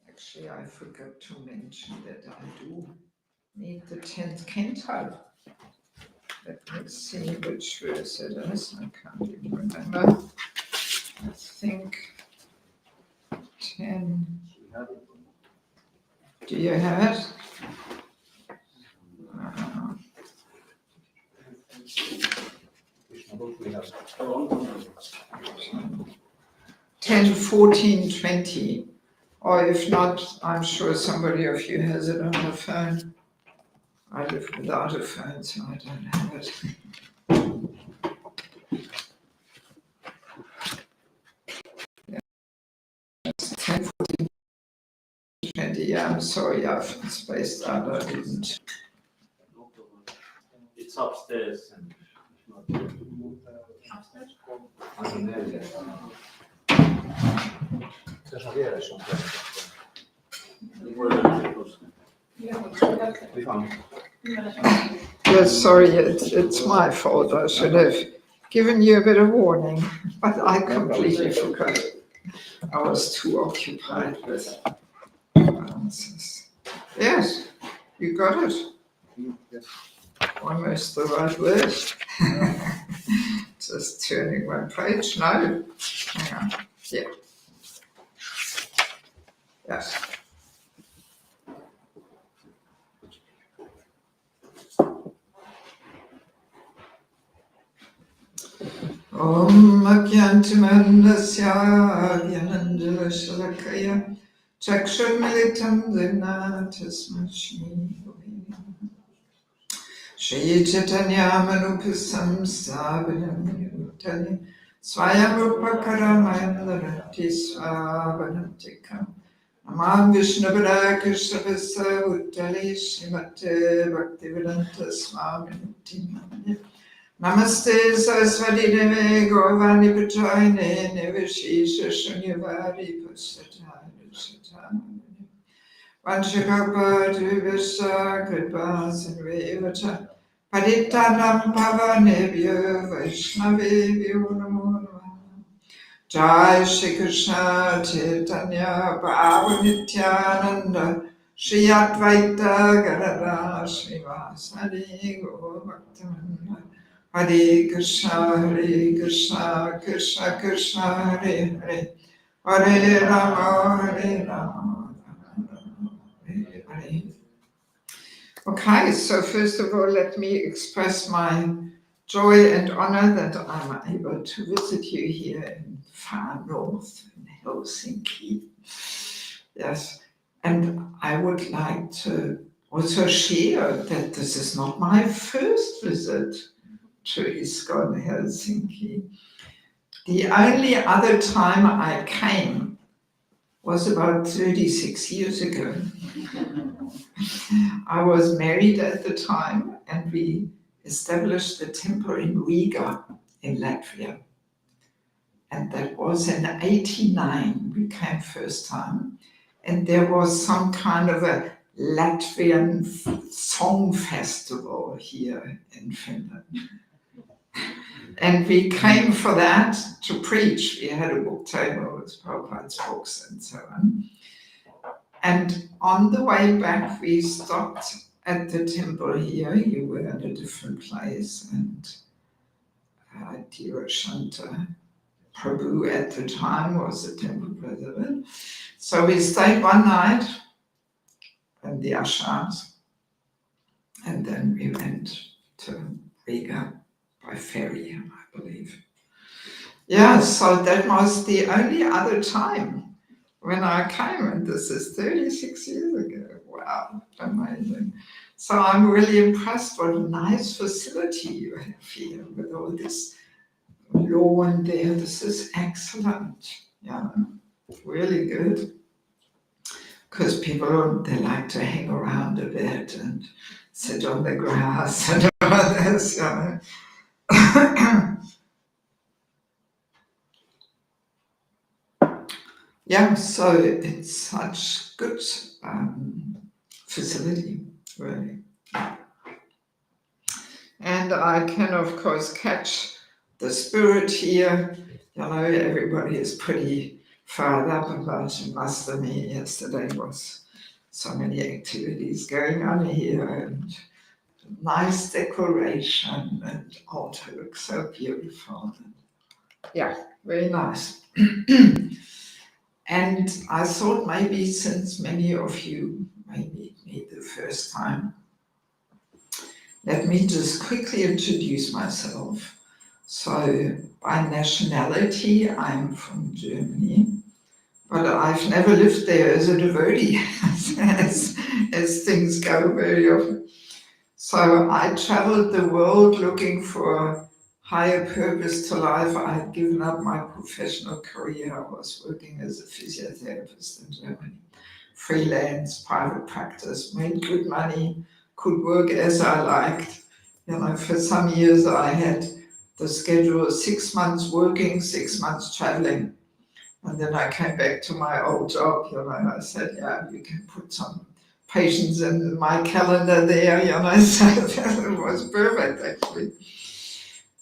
Actually, I forgot to mention that I do need the 10th canto. Let me see which verse it is. I can't even remember. I think 10. Do you have it? 10, 14, 20. Or if not, I'm sure somebody of you has it on the phone. I live without a phone, so I don't have it. Yeah. 10, 14, 20. Yeah, I'm sorry, I've spaced out. I didn't. It's upstairs. Yes, sorry, it's my fault. I should have given you a bit of warning, but I completely forgot. I was too occupied with answers. Yes, you got it. Almost the right word. Just turning one page. No. Hang on. Yeah. Yes. Om Agyantimanasya Gyananda Shalakaya Chakshurmilitam Dina Tasmashmi Shri Chaitanya Manupasam Savanam Yutani Swayam Rupakaramayandharati Swavanantikam Namam Vishnupada Krishnavasa Uttali Srimate Bhaktivedanta Swami Namaste Saraswati Deve Gaurvani Pachayane Nevashisha Shunyavadi Pasatana Satana Vanchakapa Dvivasa Kripa Sindvevacha Paditanam Pavanebhyo Vaishnavebhyo Namo Namaha Jai Shri Krishna Chaitanya Bhavanityananda Shri Advaita Gadadhara Srivasadi Gaur Bhaktivinoda Hare Krishna, Krishna Krishna, Hare Hare, Hare Rama, Hare Hare. Okay, so first of all, let me express my joy and honor that I'm able to visit you here in far north, in Helsinki. Yes, and I would like to also share that this is not my first visit to ISKCON Helsinki. The only other time I came was about 36 years ago. I was married at the time and we established a temple in Riga in Latvia. And that was in 89, we came first time. And there was some kind of a Latvian song festival here in Finland. And we came for that to preach. We had a book table with Prabhupada's books and so on. And on the way back, we stopped at the temple here. You were at a different place. And Dhirashanta Prabhu at the time was the temple president. So we stayed one night in the ashrams. And then we went to Riga by ferry, I believe. Yeah, so that was the only other time when I came, and this is 36 years ago. Wow, amazing. So I'm really impressed. What a nice facility you have here with all this lawn there. This is excellent. Yeah, really good. Because people, they like to hang around a bit and sit on the grass and all this, you know. Yeah, so it's such good facility, really. And I can, of course, catch the spirit here. You know, everybody is pretty fired up about Mastami. Yesterday was so many activities going on here and nice decoration and altar looks so beautiful. Yeah, very nice. And I thought maybe since many of you may meet me the first time, let me just quickly introduce myself. So by nationality, I'm from Germany, but I've never lived there as a devotee, as things go very often. So I traveled the world looking for higher purpose to life. I had given up my professional career. I was working as a physiotherapist in Germany, freelance, private practice, made good money, could work as I liked. You know, for some years I had the schedule of 6 months working, 6 months traveling. And then I came back to my old job, you know, and I said, yeah, you can put some patients in my calendar there, you know, so it was perfect actually.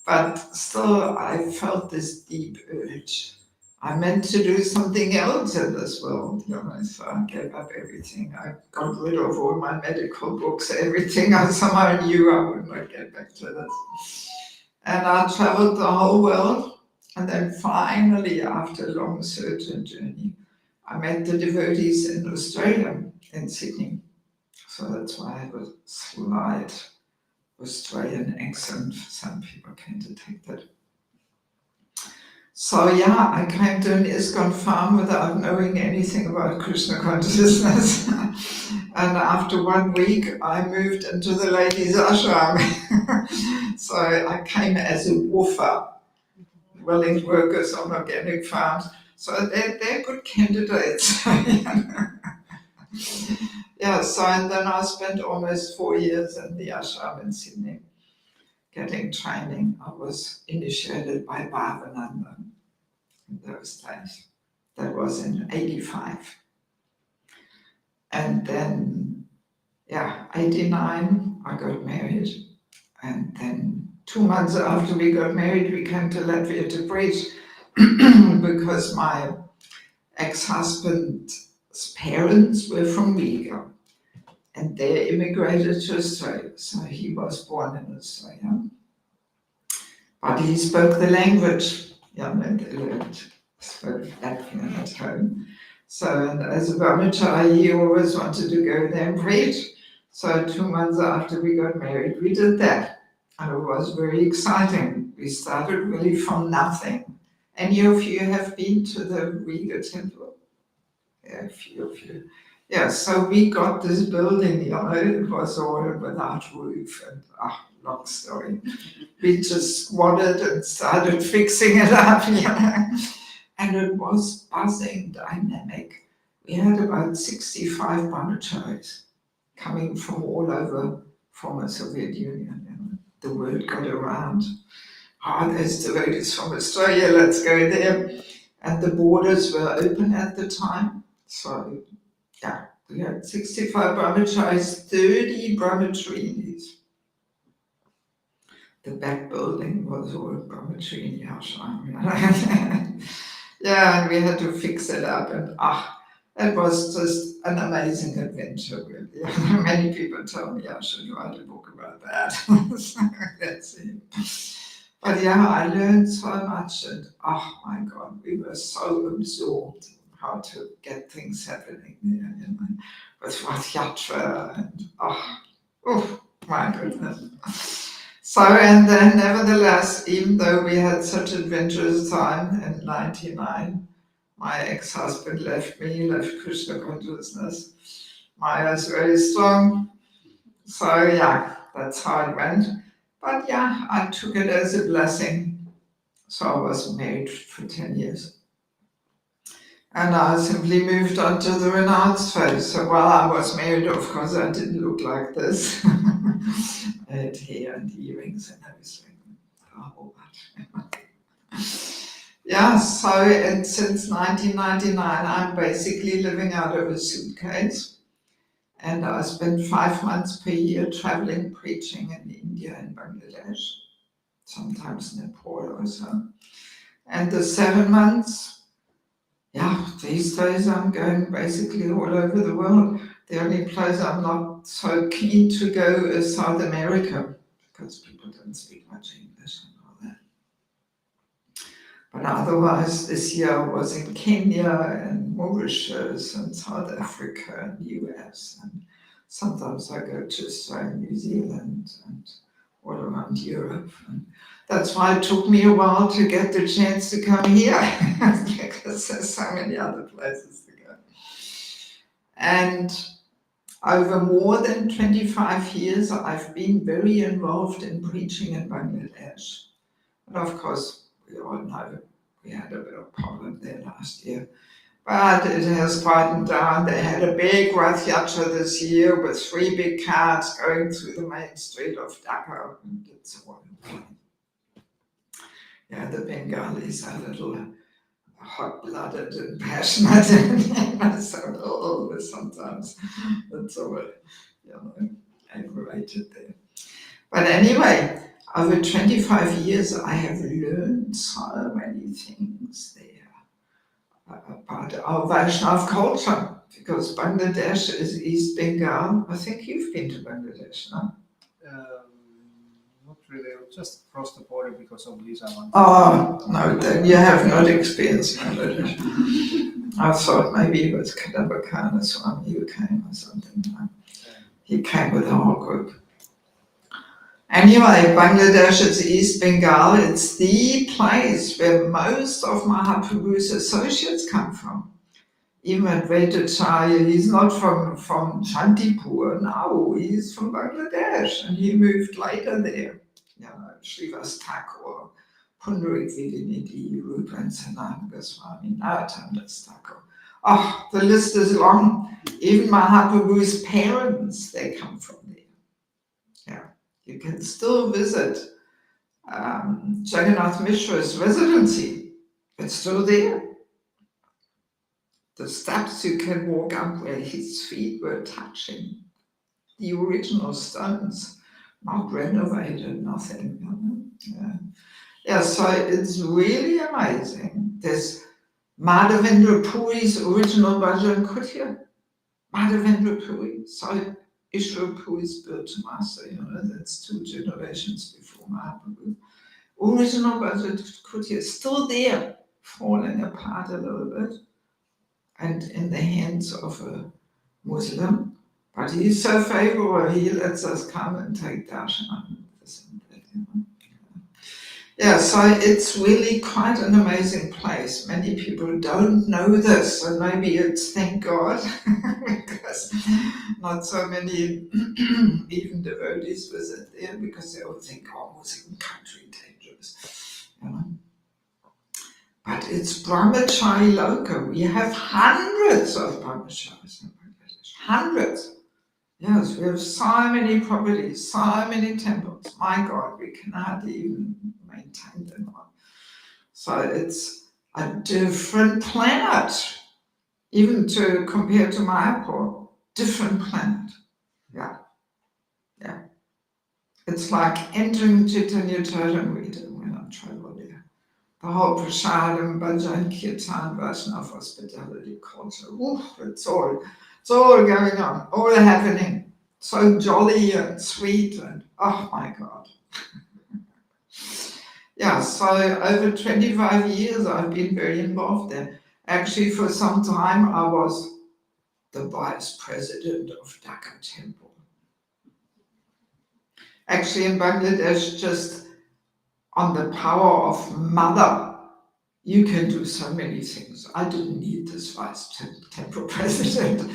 But still, I felt this deep urge. I meant to do something else in this world, you know, so I gave up everything. I got rid of all my medical books, everything. I somehow knew I would not get back to this. And I traveled the whole world. And then finally, after a long search and journey, I met the devotees in Australia, in Sydney. So that's why I have a slight Australian accent. Some people can detect that. So yeah, I came to an ISKCON farm without knowing anything about Krishna consciousness. And after 1 week, I moved into the ladies' ashram. So I came as a woofer, willing workers on organic farms. So they're good candidates. Yeah, so and then I spent almost 4 years in the ashram in Sydney getting training. I was initiated by Bhavananda in those days. That was in 85. And then, yeah, 89, I got married. And then 2 months after we got married, we came to Latvia to preach because my ex-husband's parents were from Riga and they immigrated to Australia. So he was born in Australia. But he spoke the language, and they learned, spoke Latvian at home. So, and as a Brahmachari, he always wanted to go there and preach. So 2 months after we got married, we did that. And it was very exciting. We started really from nothing. Any of you have been to the Riga temple? Yeah, a few of you. Yeah, so we got this building, it was all without roof and, long story. We just squatted and started fixing it up, and it was buzzing, dynamic. We had about 65 brahmacharis coming from all over former Soviet Union. The word got around. There's devotees from Australia, let's go there. And the borders were open at the time. So, yeah, we had 65 brahmacharis, 30 brahmacharinis. The back building was all brahmacharini ashram. Yeah, and we had to fix it up, and it was just an amazing adventure, really. Many people told me I should write a book about that. So that's it. But yeah, I learned so much, and my God, we were so absorbed how to get things happening there, with Rath Yatra, and oh my goodness. So, and then nevertheless, even though we had such adventurous time in 99, my ex-husband left me, left Krishna consciousness. Maya is very strong. So yeah, that's how it went. But yeah, I took it as a blessing. So I was married for 10 years. And I simply moved on to the renounced phase. So while I was married, of course, I didn't look like this. I had hair and earrings and everything. A whole bunch. Yeah, so and since 1999, I'm basically living out of a suitcase. And I spend 5 months per year traveling, preaching in India and Bangladesh, sometimes Nepal also. And the 7 months, yeah, these days I'm going basically all over the world. The only place I'm not so keen to go is South America, because people don't speak much English and all that. But otherwise, this year I was in Kenya and Mauritius and South Africa and US. And sometimes I go to Australia, New Zealand, and all around Europe. And that's why it took me a while to get the chance to come here, because there's so many other places to go. And over more than 25 years, I've been very involved in preaching in Bangladesh. And of course, we all know we had a bit of problem there last year. But it has quietened down. They had a big Rath Yatra this year with 3 big cars going through the main street of Dhaka. And it's all fine. Yeah, the Bengalis are a little hot-blooded and passionate, and so sometimes it's all, aggravated there. But anyway, over 25 years, I have learned so many things there about our Vaishnav culture, because Bangladesh is East Bengal. I think you've been to Bangladesh, no? Not really, just across the border because of visa. Oh, no, then you have not experienced Bangladesh. I thought maybe it was Kadambakana Swami who came or something. No? He came with the whole group. Anyway, Bangladesh is East Bengal. It's the place where most of Mahaprabhu's associates come from. Even Advaitacharya, he's not from Shantipur, no, he's from Bangladesh, and he moved later there. Srivas Thakur, Pundarik Vidyanidhi, Rupa and Sanatana Goswami, Narottam Thakur. Oh, the list is long. Even Mahaprabhu's parents, they come from there. Yeah, you can still visit Jagannath Mishra's residency. It's still there. The steps you can walk up where his feet were touching the original stones, not renovated, nothing. Yeah, so it's really amazing. There's Madhavendra Puri's original Bhajan Kutia. Madhavendra Puri, so Ishwar Puri's Birth Master, that's 2 generations before Mahaprabhu. Original Bhajan Kutia is still there, falling apart a little bit, and in the hands of a Muslim, but he's so favorable, he lets us come and take darshan and this and that. Yeah, so it's really quite an amazing place. Many people don't know this, and maybe it's thank God, because not so many even devotees visit there, because they all think, oh, Muslim country, dangerous, But it's Brahmachari Loka. We have hundreds of brahmacharis in Bangladesh. Hundreds. Yes, we have so many properties, so many temples. My God, we can hardly even maintain them all. So it's a different planet, even to compare to Mayapur, different planet. Yeah. It's like entering Chaitanya Charitamrita when I travel there. The whole prasadam, bhajan, kirtan, Vaishnava hospitality culture. It's all going on, all happening. So jolly and sweet, and oh my God. Yeah, so over 25 years I've been very involved there. Actually, for some time I was the vice president of Dhaka Temple. Actually, in Bangladesh, just on the power of mother, you can do so many things. I didn't need this vice temple president.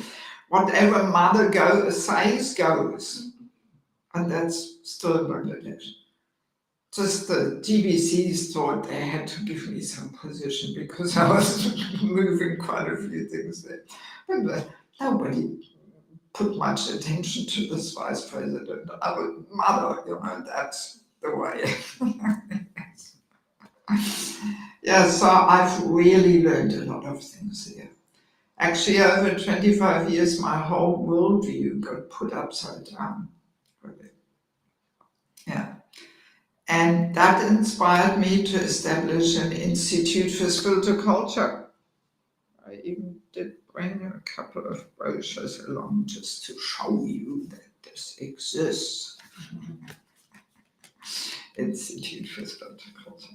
Whatever mother says goes. And that's still in Bangladesh. Just the GBCs thought they had to give me some position because I was moving quite a few things there. But nobody put much attention to this vice president. Our mother, that's the way. Yeah, so I've really learned a lot of things here. Actually, over 25 years, my whole worldview got put upside down. Really. Yeah. And that inspired me to establish an institute for spiritual culture. I even did bring a couple of brochures along just to show you that this exists. Institute for spiritual culture.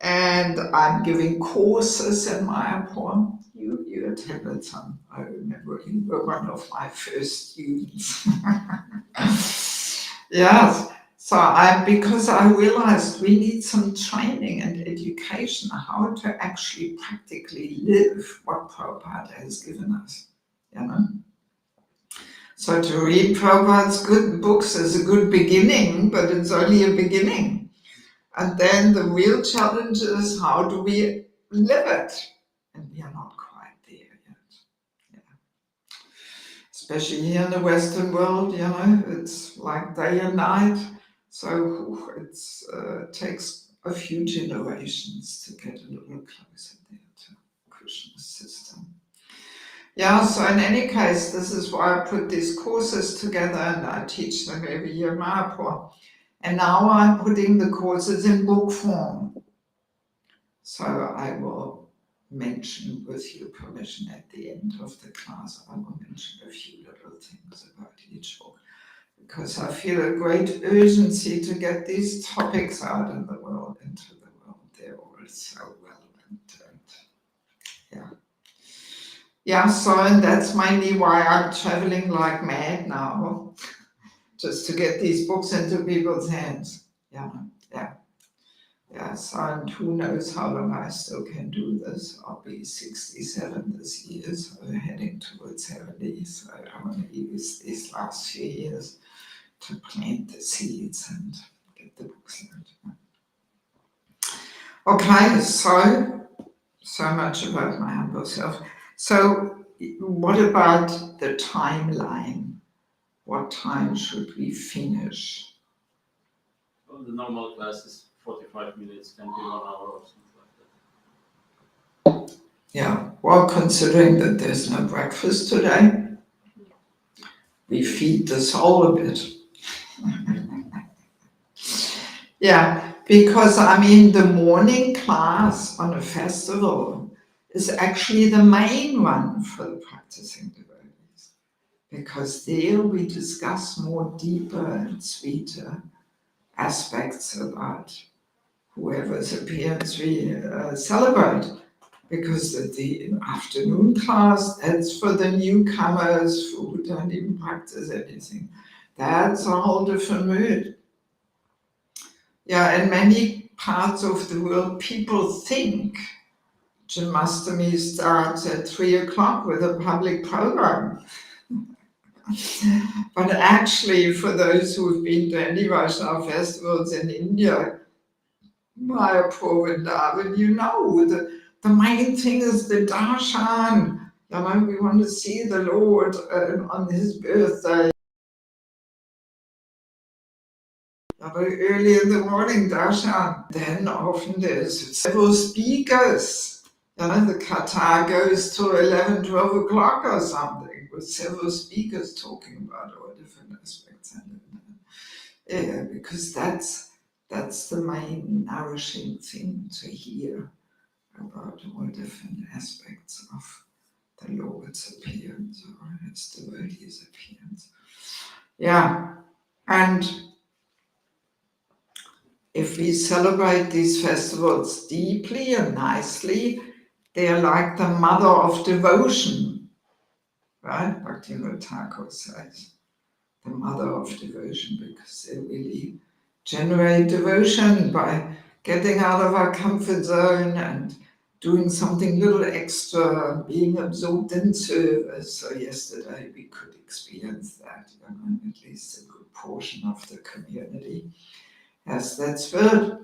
And I'm giving courses in Mayapur. You attended some. I remember you were one of my first students. Yes. So because I realized we need some training and education how to actually practically live what Prabhupada has given us. You know? So to read Prabhupada's good books is a good beginning, but it's only a beginning. And then the real challenge is how do we live it? And we are not quite there yet. Yeah. Especially here in the Western world, it's like day and night. So it takes a few generations to get a little closer there to Krishna's system. Yeah, so in any case, this is why I put these courses together and I teach them every year in Mayapur. And now I'm putting the courses in book form. So I will mention, with your permission, at the end of the class, I will mention a few little things about each book. Because I feel a great urgency to get these topics out in the world, into the world. They're all so relevant. And yeah. Yeah, so and that's mainly why I'm traveling like mad now. Just to get these books into people's hands. Yeah. Yes, and who knows how long I still can do this. I'll be 67 this year, so heading towards 70. So I want to use these last few years to plant the seeds and get the books out. Okay, so much about my humble self. So what about the timeline? What time should we finish? Well, the normal class is 45 minutes, can be 1 hour or something like that. Yeah, well, considering that there's no breakfast today, we feed the soul a bit. Yeah, because the morning class on a festival is actually the main one for the practicing devotees. Because there we discuss more deeper and sweeter aspects about whoever's appearance we celebrate. Because the afternoon class, that's for the newcomers who don't even practice anything. That's a whole different mood. Yeah, in many parts of the world, people think Janmashtami starts at 3 o'clock with a public program. But actually, for those who've been to any Vaishnava festivals in India, Mayapur, Vrindavan, the main thing is the darshan. We want to see the Lord on his birthday. Early in the morning, darshan. Then often there's several speakers. The katha goes to 11, 12 o'clock or something, with several speakers talking about all different aspects. Yeah, because that's the main nourishing thing to hear about all different aspects of the Lord's appearance or his devotee's appearance. Yeah, and if we celebrate these festivals deeply and nicely, they are like the mother of devotion, right? Bhaktivinoda Thakur says, the mother of devotion, because they really generate devotion by getting out of our comfort zone and doing something little extra, being absorbed in service. So yesterday we could experience that, at least a good portion of the community has that spirit.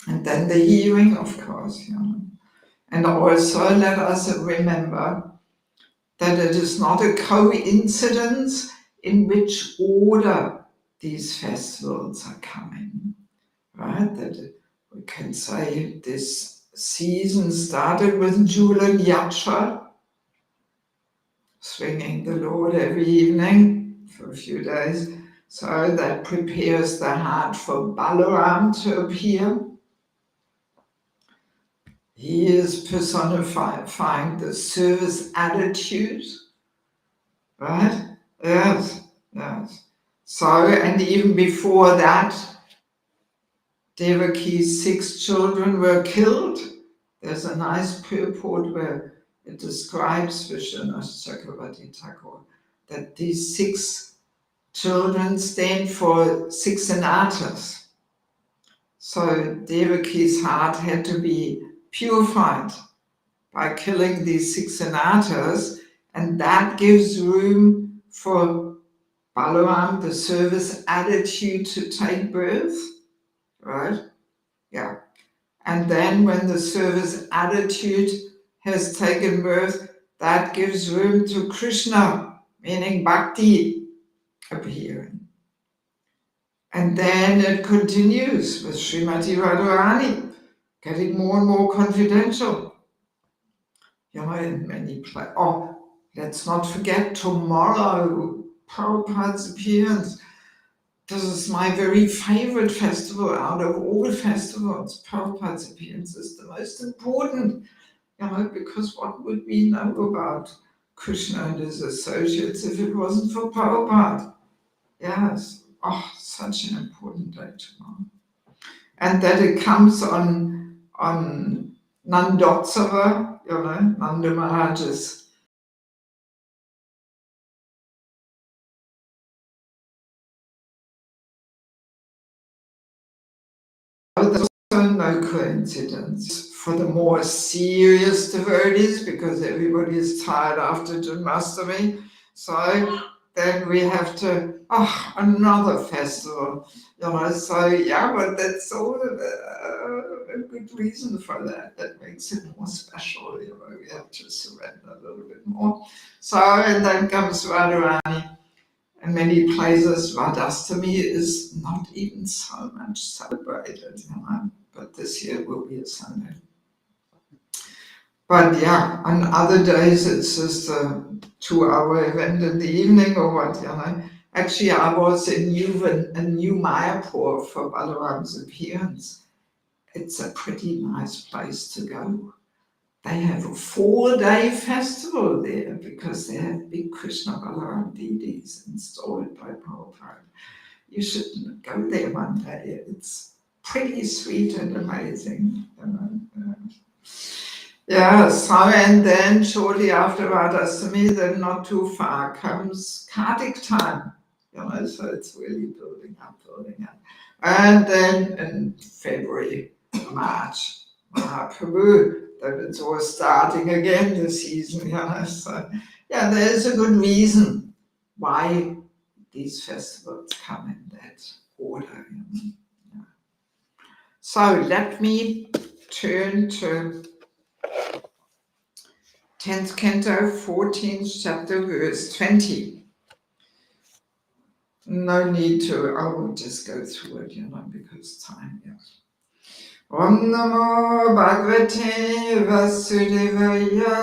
And then the hearing, of course, And also let us remember that it is not a coincidence in which order these festivals are coming, right? That We can say this season started with Julian Yacha, swinging the Lord every evening for a few days. So that prepares the heart for Balaram to appear. He is personifying the service attitude, right? Yes, yes. So, and even before that, Devaki's 6 children were killed. There's a nice purport where it describes Vishwanath Chakravarti Thakur that these 6 children stand for 6 anatas. So Devaki's heart had to be purified by killing these 6 anatas, and that gives room for Balaram, the service attitude, to take birth, right? Yeah. And then when the service attitude has taken birth, that gives room to Krishna, meaning bhakti, appearing. And then it continues with Srimati Radharani, getting more and more confidential. You know, in many places. Oh, let's not forget tomorrow, Prabhupada's appearance. This is my very favorite festival out of all festivals. Prabhupada's appearance is the most important, you know, because what would we know about Krishna and his associates if it wasn't for Prabhupada? Yes. Oh, such an important day tomorrow. And that it comes on Nandotsava, you know, Nanda Maharaj's there's also no coincidence for the more serious devotees, because everybody is tired after Janmashtami. So then we have to, another festival, you know. So yeah, but that's all a good reason for that. That makes it more special, you know. We have to surrender a little bit more. So, and then comes Radharani. In many places, Radhastami is not even so much celebrated, you know, but this year will be a Sunday. But yeah, on other days it's just a 2-hour event in the evening or what, you know. Actually, I was in New Mayapur for Balaram's appearance. It's a pretty nice place to go. They have a 4-day festival there because they have big Krishna Balaram deities installed by Prabhupada. You should go there one day. It's pretty sweet and amazing. You know. Yeah, so and then shortly after Radhastami, then not too far, comes Kartik time. You know, so it's really building up. And then in February, March, Mahaprabhu, that it's all starting again this season, you know. So yeah, there's a good reason why these festivals come in that order. You know? Yeah. So let me turn to 10th canto, 14th chapter, verse 20. No need to, I will just go through it, you know, because time, yes. Om Namo Bhagavate Vasudevaya.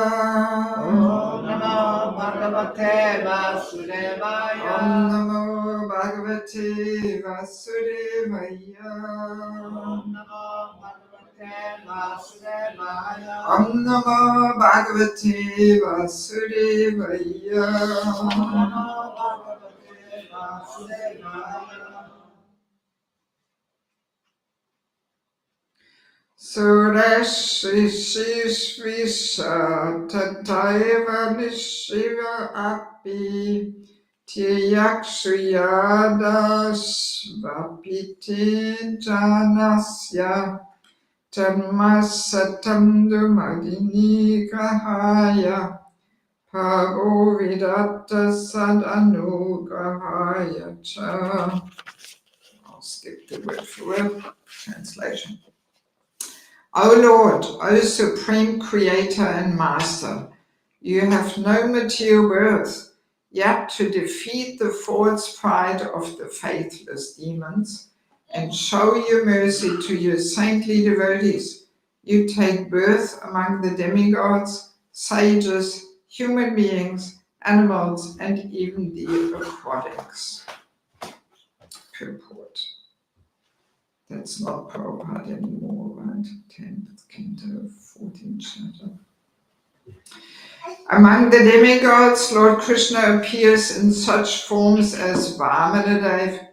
Om Namo Bhagavate Vasudevaya. Om Namo Bhagavate Vasudevaya. Om Namo Bhagavate Vasudevaya. Om Namo Bhagavate Vasudevaya. Om Namo Bhagavate Vasudevaya. Surashishvisha Tataiva Nishiva Api Tyakshuyadas Vapiti Janasya Tanmasatam Dumadini Grahaya Pavo Vidatta Sadanugrahaya Cha. I'll skip the word for word translation. O Lord, O Supreme Creator and Master, you have no material birth, yet to defeat the false pride of the faithless demons, and show your mercy to your saintly devotees. You take birth among the demigods, sages, human beings, animals, and even the aquatics. Purport. That's not Prabhupada anymore, right? 10th canto, 14th chapter. Among the demigods, Lord Krishna appears in such forms as Vamanadev,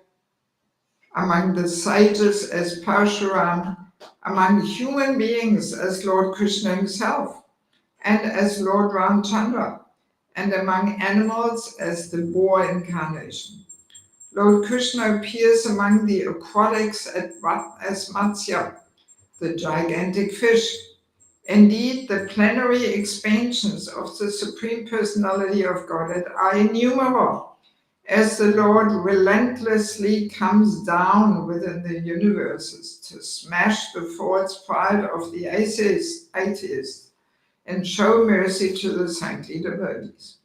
among the sages as Parshuram, among human beings as Lord Krishna himself, and as Lord Ramchandra, and among animals as the boar incarnation. Lord Krishna appears among the aquatics as Matsya, the gigantic fish. Indeed, the plenary expansions of the Supreme Personality of Godhead are innumerable, as the Lord relentlessly comes down within the universes to smash the false pride of the atheists and show mercy to the saintly devotees.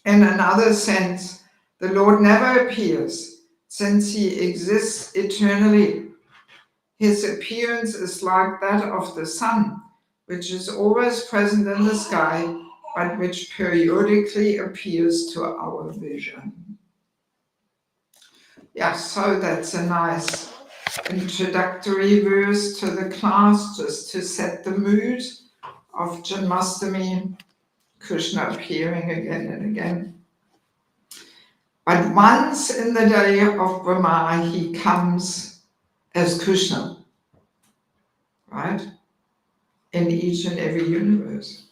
In another sense, the Lord never appears, since he exists eternally. His appearance is like that of the sun, which is always present in the sky, but which periodically appears to our vision. Yeah, so that's a nice introductory verse to the class, just to set the mood of Janmashtami, Krishna appearing again and again. But once in the day of Brahma, he comes as Krishna, right? In each and every universe.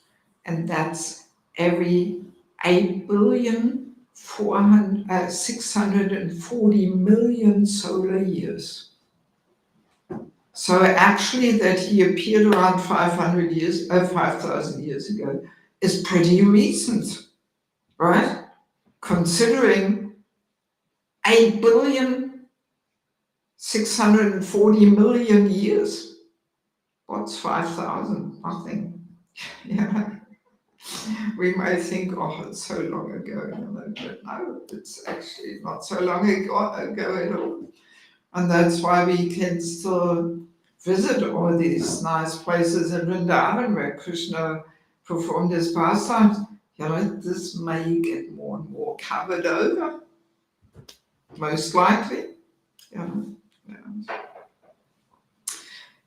And that's every 8,640 million solar years. So actually that he appeared around 5,000 years ago is pretty recent, right? Considering 8,640 million years. What's 5,000? Nothing. Yeah. We may think, oh, it's so long ago, but no, it's actually not so long ago at all. And that's why we can still visit all these nice places in Vrindavan where Krishna performed his pastimes. This may get more and more covered over, most likely. Yeah.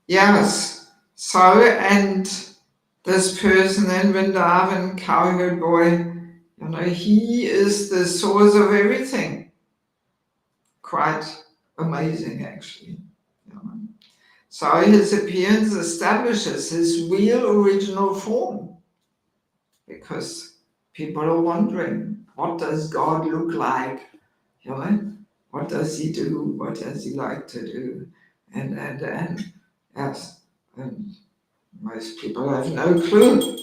Yes. So, and this person in Vrindavan, cowherd boy, he is the source of everything. Quite amazing, actually. So his appearance establishes his real original form, because people are wondering, what does God look like? What does he do? What does he like to do? And yes, and most people have no clue.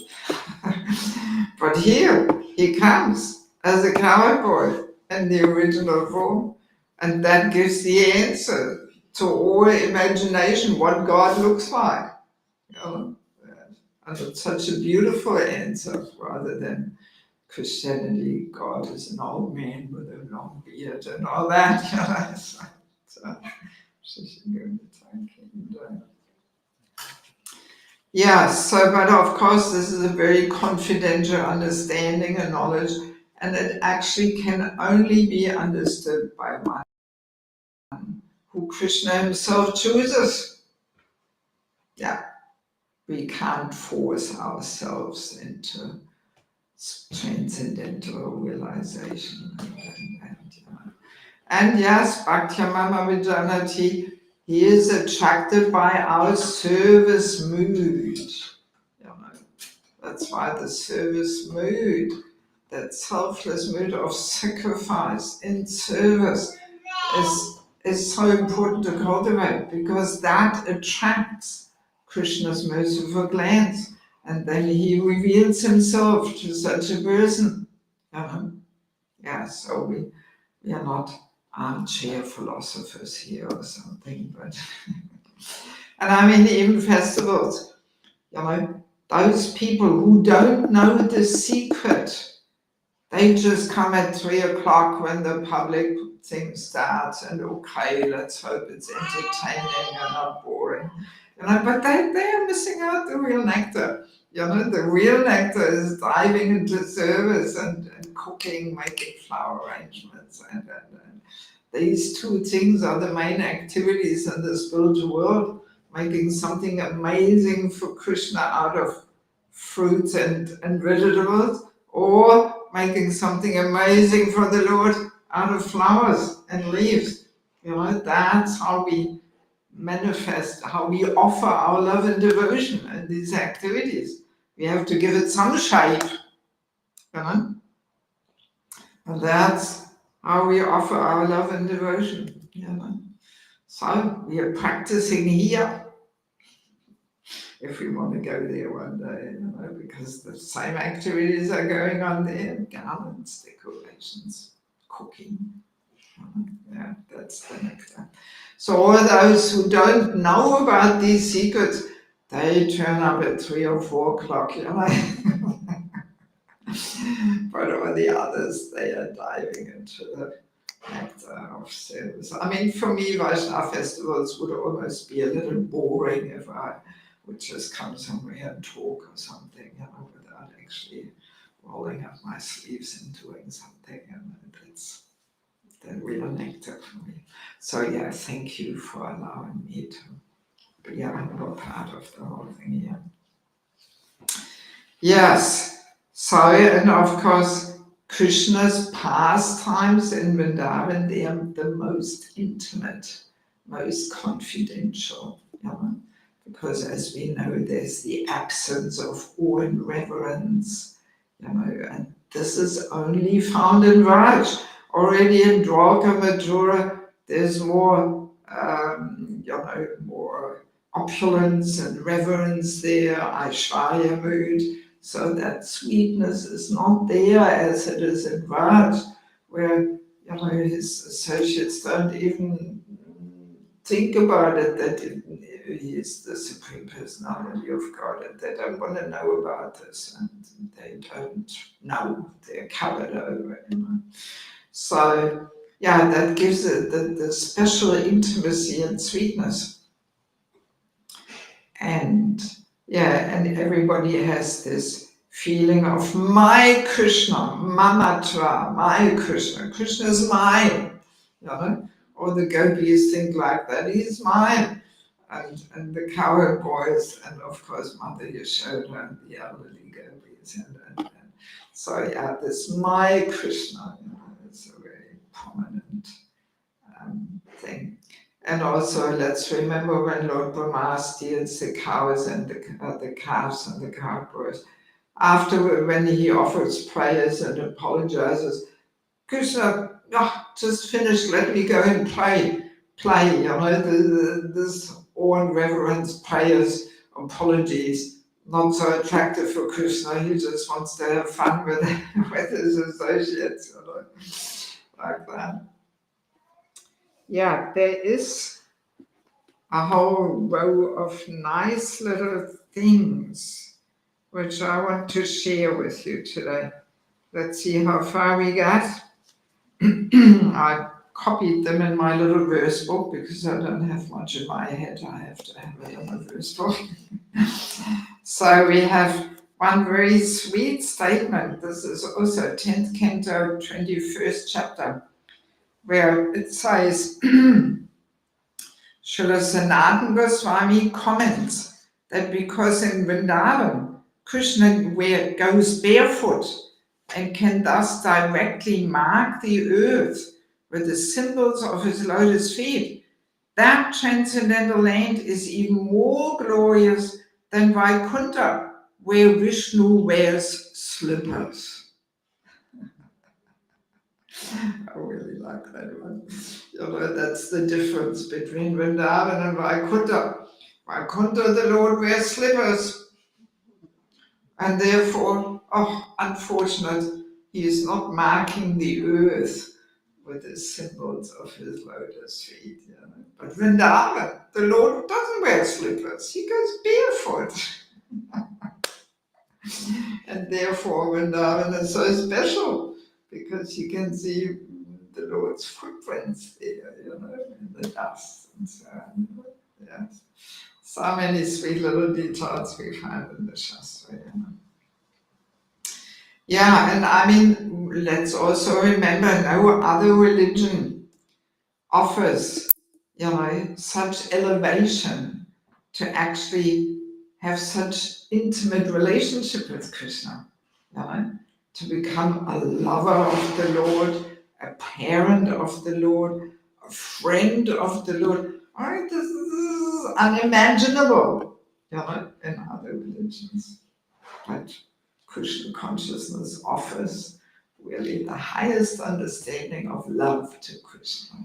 But here he comes as a cowboy in the original form, and that gives the answer to all imagination what God looks like. And it's such a beautiful answer, rather than Christianity, God is an old man with a long beard and all that. But of course this is a very confidential understanding and knowledge, and it actually can only be understood by one who Krishna himself chooses. We can't force ourselves into transcendental realization. And yes, Bhaktyamama Vijanati, he is attracted by our service mood. That's why the service mood, that selfless mood of sacrifice in service, is so important to cultivate, because that attracts Krishna's merciful glance, and then he reveals himself to such a person. So we are not armchair philosophers here or something, but and even festivals, those people who don't know the secret They just come at 3 o'clock when the public thing starts, and okay, let's hope it's entertaining and not boring. But they are missing out the real nectar. The real nectar is diving into service and cooking, making flower arrangements, and these two things are the main activities in the spiritual world. Making something amazing for Krishna out of fruits and vegetables, or making something amazing for the Lord out of flowers and leaves. That's how we manifest, how we offer our love and devotion in these activities. We have to give it some shape, and that's how we offer our love and devotion. So we are practicing here, if we want to go there one day, because the same activities are going on there: garlands, decorations, cooking. Yeah, that's the nectar. So all those who don't know about these secrets, they turn up at 3 or 4 o'clock, But all the others, they are diving into the nectar of service. I mean, for me, Vaishnava festivals would almost be a little boring if I would just come somewhere and talk or something, without actually rolling up my sleeves and doing something. And it's the real nectar for me. So yeah, thank you for allowing me to be a little part of the whole thing here. Yes, so, and of course, Krishna's pastimes in Vrindavan, they are the most intimate, most confidential, because as we know, there's the absence of awe and reverence, and this is only found in Raj. Already in Dwarka Madhura, there's more, more opulence and reverence there, Aishwarya mood. So that sweetness is not there as it is in Raj, where his associates don't even think about it, that he is the Supreme Personality of God, and they don't want to know about this, and they don't know, they're covered over. So yeah, that gives it the special intimacy and sweetness. And yeah, and everybody has this feeling of my Krishna, Mamatva, my Krishna. Krishna is mine. Or the gopis think like that, he's mine. And the cowherd boys, and of course Mother Yashoda and the elderly gopis. And so yeah, this my Krishna, is a very prominent thing. And also, let's remember when Lord Brahma steals the cows and the calves and the cowboys. After, when he offers prayers and apologizes, Krishna, just finish, let me go and play. This awe and reverence, prayers, apologies, not so attractive for Krishna. He just wants to have fun with his associates, like that. Yeah, there is a whole row of nice little things which I want to share with you today. Let's see how far we got. I copied them in my little verse book because I don't have much in my head. I have to have it in a verse book. So we have one very sweet statement. This is also 10th canto, 21st chapter, where it says, Srila Sanatana Goswami comments that because in Vrindavan, Krishna goes barefoot and can thus directly mark the earth with the symbols of his lotus feet, that transcendental land is even more glorious than Vaikuntha, where Vishnu wears slippers. I really like that one. That's the difference between Vrindavan and Vaikuntha. Vaikuntha, the Lord wears slippers, and therefore, unfortunate, he is not marking the earth with the symbols of his lotus feet. But Vrindavan, the Lord doesn't wear slippers, he goes barefoot. And therefore Vrindavan is so special. because you can see the Lord's footprints there, in the dust and so on. Yes. So many sweet little details we find in the Shastra. Yeah, and I mean, let's also remember no other religion offers, such elevation to actually have such intimate relationship with Krishna, to become a lover of the Lord, a parent of the Lord, a friend of the Lord. All right, this is unimaginable, in other religions. But Krishna consciousness offers really the highest understanding of love to Krishna.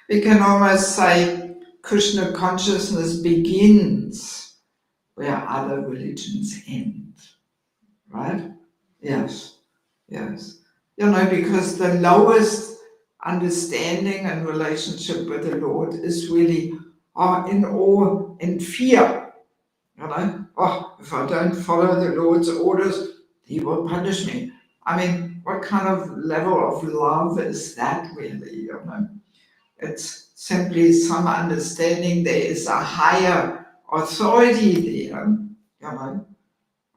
We can almost say Krishna consciousness begins where other religions end, right? Yes, yes. Because the lowest understanding and relationship with the Lord is really in awe and fear. If I don't follow the Lord's orders, He will punish me. I mean, what kind of level of love is that really? It's simply some understanding there is a higher authority there.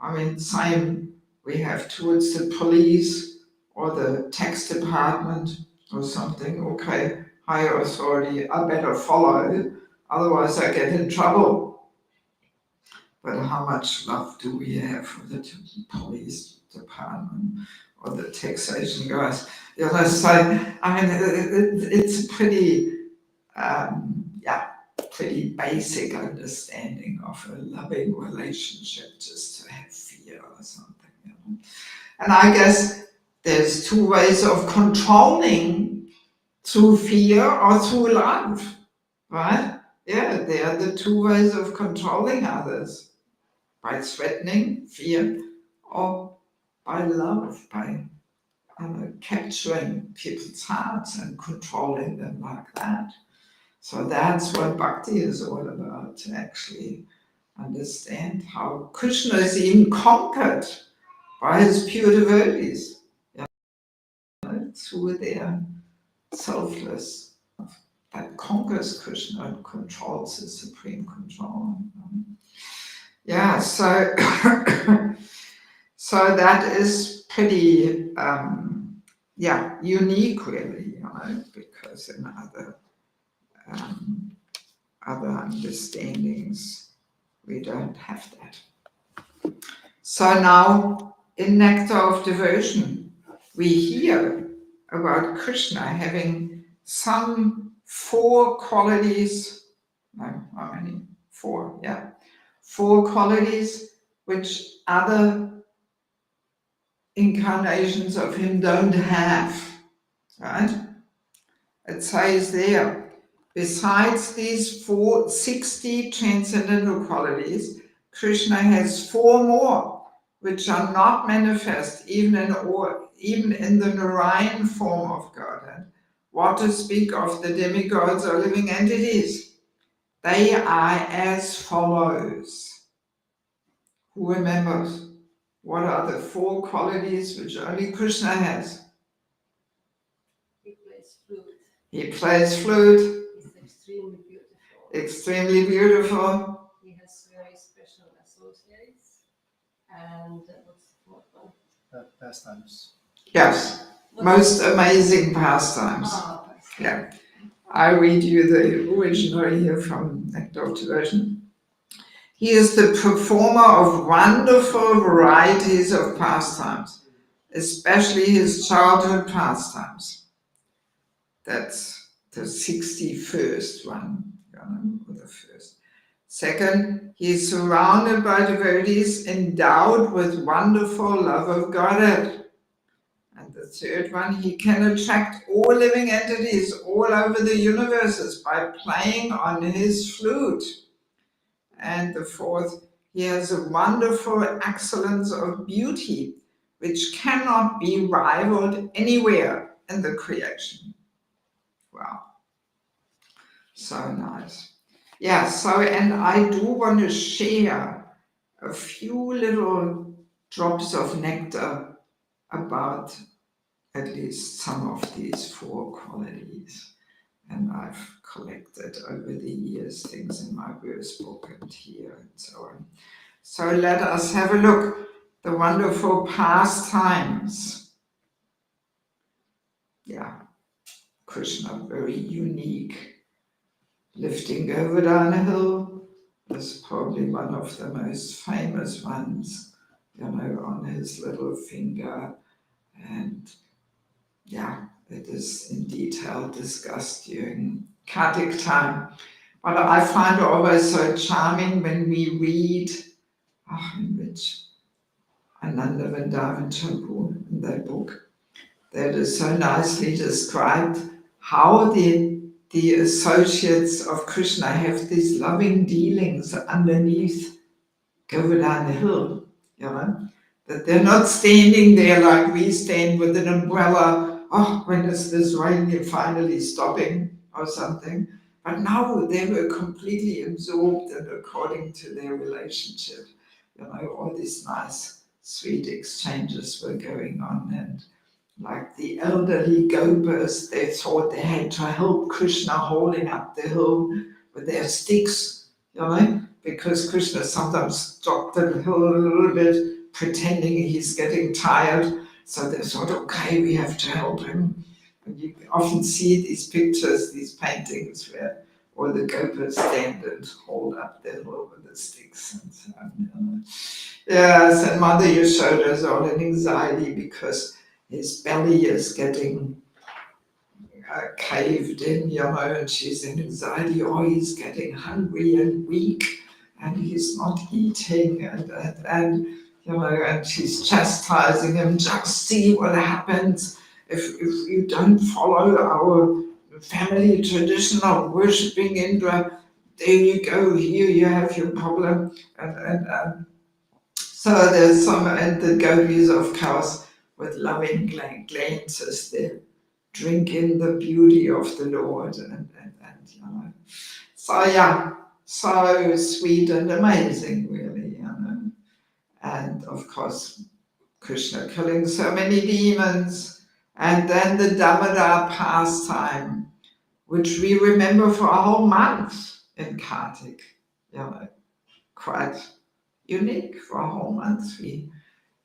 I mean, same we have towards the police or the tax department or something. Okay, higher authority, I better follow, otherwise I get in trouble. But how much love do we have for the police department or the taxation guys? So, I mean, it's a pretty, pretty basic understanding of a loving relationship just to have fear or something. And I guess there's two ways of controlling, through fear or through love, right? Yeah, they are the two ways of controlling others. By threatening, fear, or by love, by capturing people's hearts and controlling them like that. So that's what bhakti is all about, to actually understand how Krishna is even conquered by his pure devotees, through their selfless, that conquers Krishna and controls the supreme control. Yeah, so so that is pretty unique really, because in other understandings we don't have that. So now in Nectar of Devotion we hear about Krishna having some 4 qualities, no, how many? 4, yeah. 4 qualities which other incarnations of him don't have, right? It says there, besides these 60 transcendental qualities, Krishna has 4 more, which are not manifest even in the Narayan form of Godhead. What to speak of the demigods or living entities? They are as follows. Who remembers? What are the 4 qualities which only Krishna has? He plays flute. He plays flute. He's extremely beautiful. Extremely beautiful. He has very special associates. And what's the 4th one? Pastimes. Yes. Most amazing pastimes. Yeah. I read you the original here from Nectar of Devotion. He is the performer of wonderful varieties of pastimes, especially his childhood pastimes. That's the 61st one, or the first. Second, he is surrounded by devotees endowed with wonderful love of Godhead. And the third one, he can attract all living entities all over the universes by playing on his flute. And the 4th, he has a wonderful excellence of beauty, which cannot be rivaled anywhere in the creation. Wow. So nice. Yeah, so, and I do want to share a few little drops of nectar about at least some of these 4 qualities. And I've collected over the years things in my verse book and here and so on. So let us have a look. The wonderful pastimes. Yeah, Krishna, very unique. Lifting Govardhana hill is probably one of the most famous ones, on his little finger. And yeah, it is in detail discussed during Kartik time. But I find it always so charming when we read, in which Ananda Vrindavan Thakur, in that book, that is so nicely described how the associates of Krishna have these loving dealings underneath Govardhana Hill, that they're not standing there like we stand with an umbrella, when is this rain finally stopping or something. But now they were completely absorbed, and according to their relationship, all these nice, sweet exchanges were going on. And like the elderly gopas, they thought they had to help Krishna holding up the hill with their sticks, because Krishna sometimes dropped the hill a little bit, pretending he's getting tired. So they thought, okay, we have to help him. And you often see these pictures, these paintings, where all the gopas stand and hold up the hill with the sticks and so on. Yes, and Mother Yashoda is all in anxiety because his belly is getting caved in, and she's in anxiety. He's getting hungry and weak, and he's not eating, and she's chastising him. Just see what happens if you don't follow our family tradition of worshipping Indra. There you go. Here you have your problem, and so there's some, and the gopis, of course, with loving glances, they drink in the beauty of the Lord, and so yeah, so sweet and amazing, really, and of course Krishna killing so many demons, and then the Damodar pastime, which we remember for a whole month in Kartik, quite unique. For a whole month we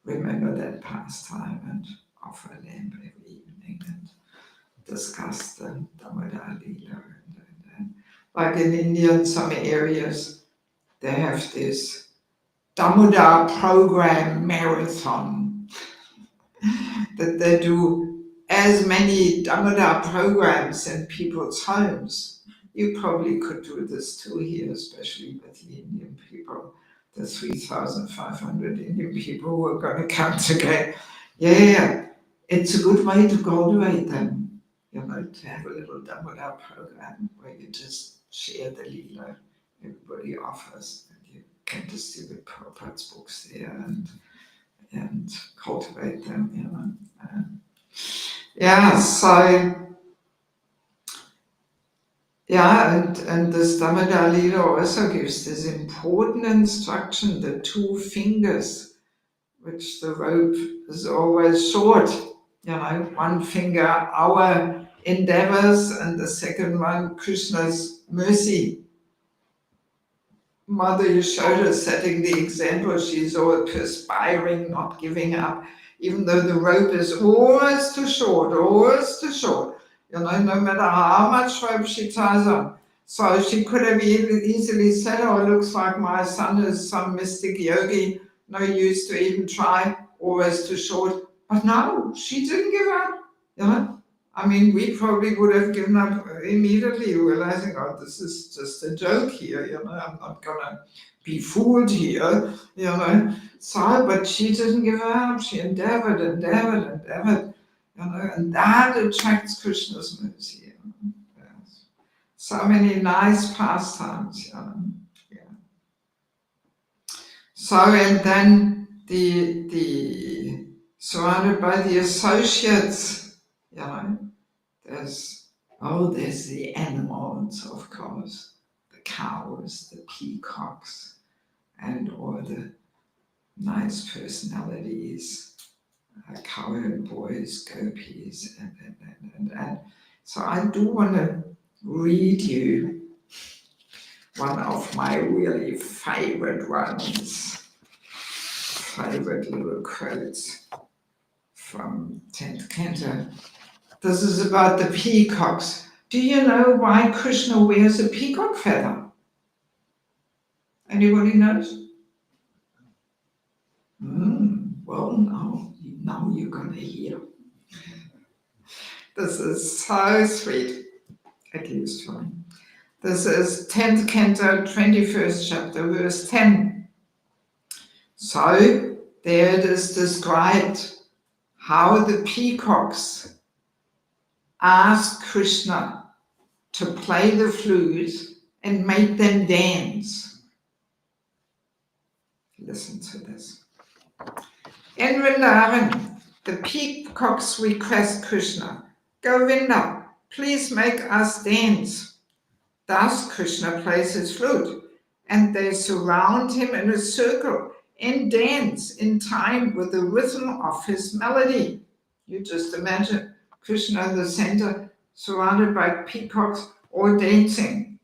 remember that pastime and offer a lamp every evening and discuss the Damodar Leela. And like in India, in some areas, they have this Damodar program marathon that they do as many Damodar programs in people's homes. You probably could do this too here, especially with the Indian people, the 3,500 Indian people who are going to come together. Yeah, it's a good way to cultivate them, to have a little Damodar program where you just share the Leela everybody offers, and you can distribute Prabhupada's books there and cultivate them, and this Damodar Leela also gives this important instruction, the 2 fingers, which the rope is always short, one finger our endeavors and the second one Krishna's mercy. Mother Yashoda setting the example, she's all perspiring, not giving up, even though the rope is always too short, no matter how much rope she ties on. So she could have easily said, looks like my son is some mystic yogi, no use to even try, always too short. But no, she didn't give up, we probably would have given up immediately, realizing, this is just a joke here, I'm not gonna be fooled here, So, but she didn't give up, she endeavored, and that attracts Krishna's mercy. Yes. So many nice pastimes, So, and then the surrounded by the associates, there's the animals, of course, the cows, the peacocks, and all the nice personalities cowherd boys, gopis, and so I do want to read you one of my really favorite ones, favorite little quotes from 10th Canto. This is about the peacocks. Do you know why Krishna wears a peacock feather? Anybody knows? Well, now you're gonna hear. This is so sweet, at least for me. This is 10th Canto, 21st chapter, verse 10. So there it is described how the peacocks asked Krishna to play the flute and make them dance. Listen to this. In Vrindavan, the peacocks request Krishna, Govinda, please make us dance. Thus Krishna plays his flute, and they surround him in a circle and dance in time with the rhythm of his melody. You just imagine Krishna in the center, surrounded by peacocks, all dancing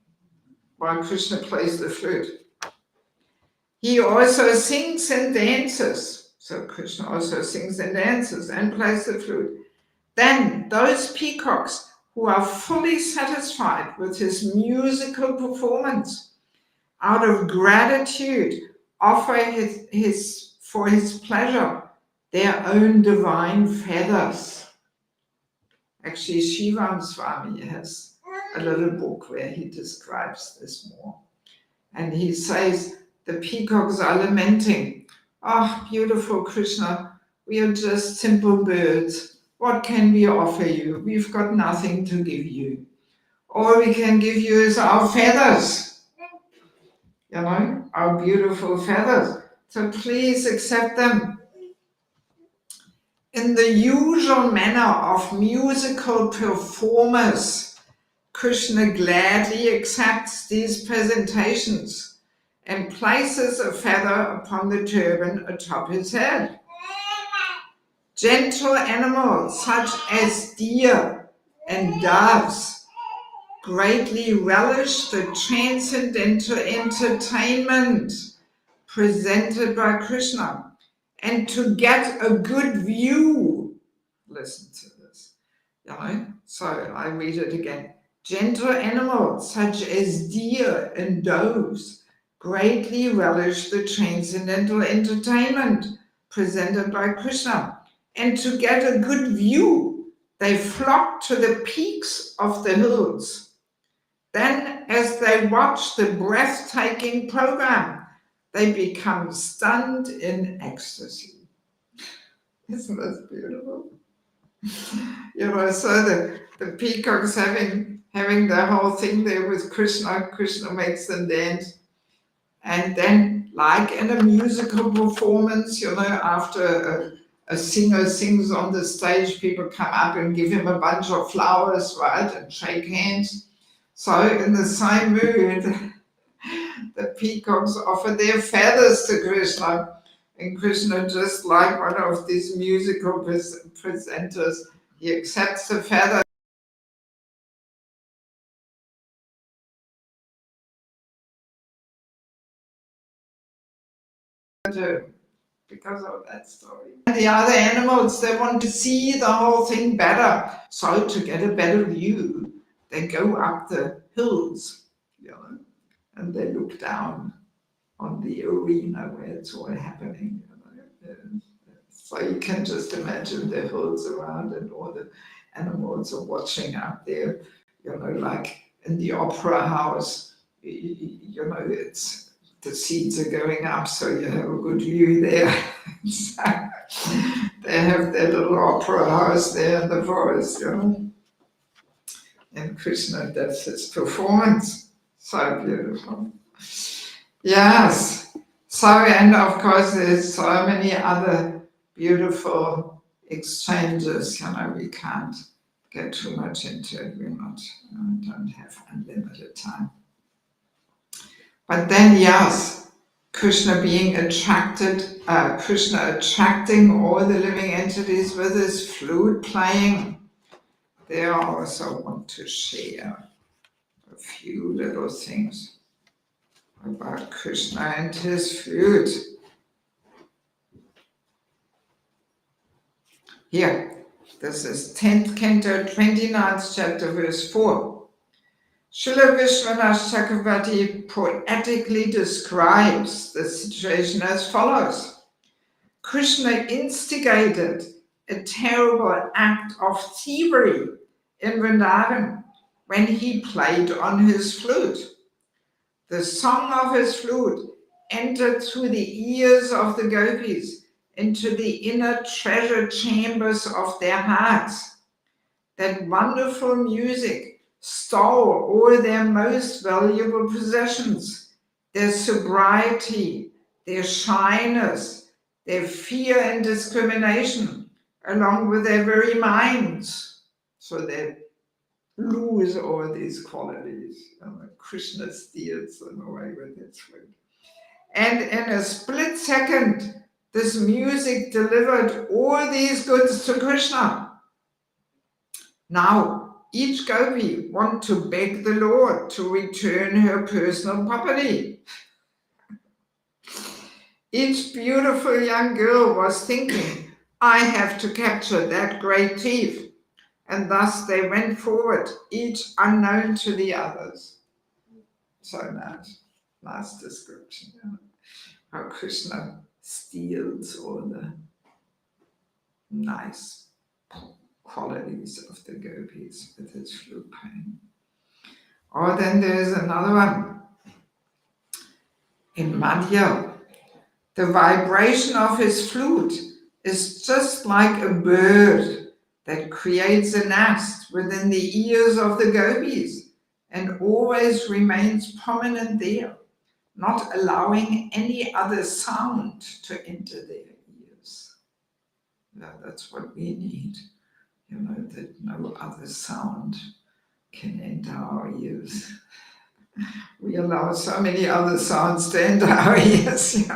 while Krishna plays the flute. He also sings and dances. So Krishna also sings and dances and plays the flute. Then those peacocks who are fully satisfied with his musical performance, out of gratitude, offer for his pleasure their own divine feathers. Actually, Shivam Swami has a little book where he describes this more. And he says, the peacocks are lamenting, "Oh, beautiful Krishna, we are just simple birds. What can we offer you? We've got nothing to give you. All we can give you is our feathers. You know, our beautiful feathers. So please accept them." In the usual manner of musical performers, Krishna gladly accepts these presentations and places a feather upon the turban atop his head. Gentle animals such as deer and doves greatly relish the transcendental entertainment presented by Krishna. And to get a good view, listen to this, you know? So I read it again. Gentle animals such as deer and doves greatly relish the transcendental entertainment presented by Krishna. And to get a good view, they flock to the peaks of the hills. Then, as they watch the breathtaking program, they become stunned in ecstasy. Isn't that beautiful? You know, so the peacocks having the whole thing there with Krishna. Krishna makes them dance. And then, like in a musical performance, you know, after a singer sings on the stage, people come up and give him a bunch of flowers, right, and shake hands. So in the same mood, the peacocks offer their feathers to Krishna. And Krishna, just like one of these musical presenters, he accepts the feather. Because of that story. And the other animals, they want to see the whole thing better. So to get a better view, they go up the hills, you know, and they look down on the arena where it's all happening. You know. So you can just imagine the hills around and all the animals are watching up there, you know, like in the opera house, you know, it's the seats are going up, so you have a good view there. So they have their little opera house there in the forest, you know. And Krishna does his performance. So beautiful. Yes. So, and of course, there's so many other beautiful exchanges, you know, we can't get too much into it. Don't have unlimited time. But then, yes, Krishna being attracted, Krishna attracting all the living entities with his flute playing. There I also want to share a few little things about Krishna and his flute. Here, this is 10th canto, 29th chapter, verse 4. Srila Vishwanath Chakravarti poetically describes the situation as follows. Krishna instigated a terrible act of thievery in Vrindavan when he played on his flute. The song of his flute entered through the ears of the gopis into the inner treasure chambers of their hearts. That wonderful music stole all their most valuable possessions, their sobriety, their shyness, their fear and discrimination, along with their very minds. So they lose all these qualities. Krishna steals them away with his flute. And in a split second, this music delivered all these goods to Krishna. Now, each gopi wants to beg the Lord to return her personal property. Each beautiful young girl was thinking, I have to capture that great thief. And thus they went forward, each unknown to the others. So nice description. Yeah. How Krishna steals all the nice qualities of the gopis with his flute playing. Or then there's another one. In Madhya, the vibration of his flute is just like a bird that creates a nest within the ears of the gopis and always remains prominent there, not allowing any other sound to enter their ears. Yeah, that's what we need, that no other sound can enter our ears. We allow so many other sounds to enter our ears,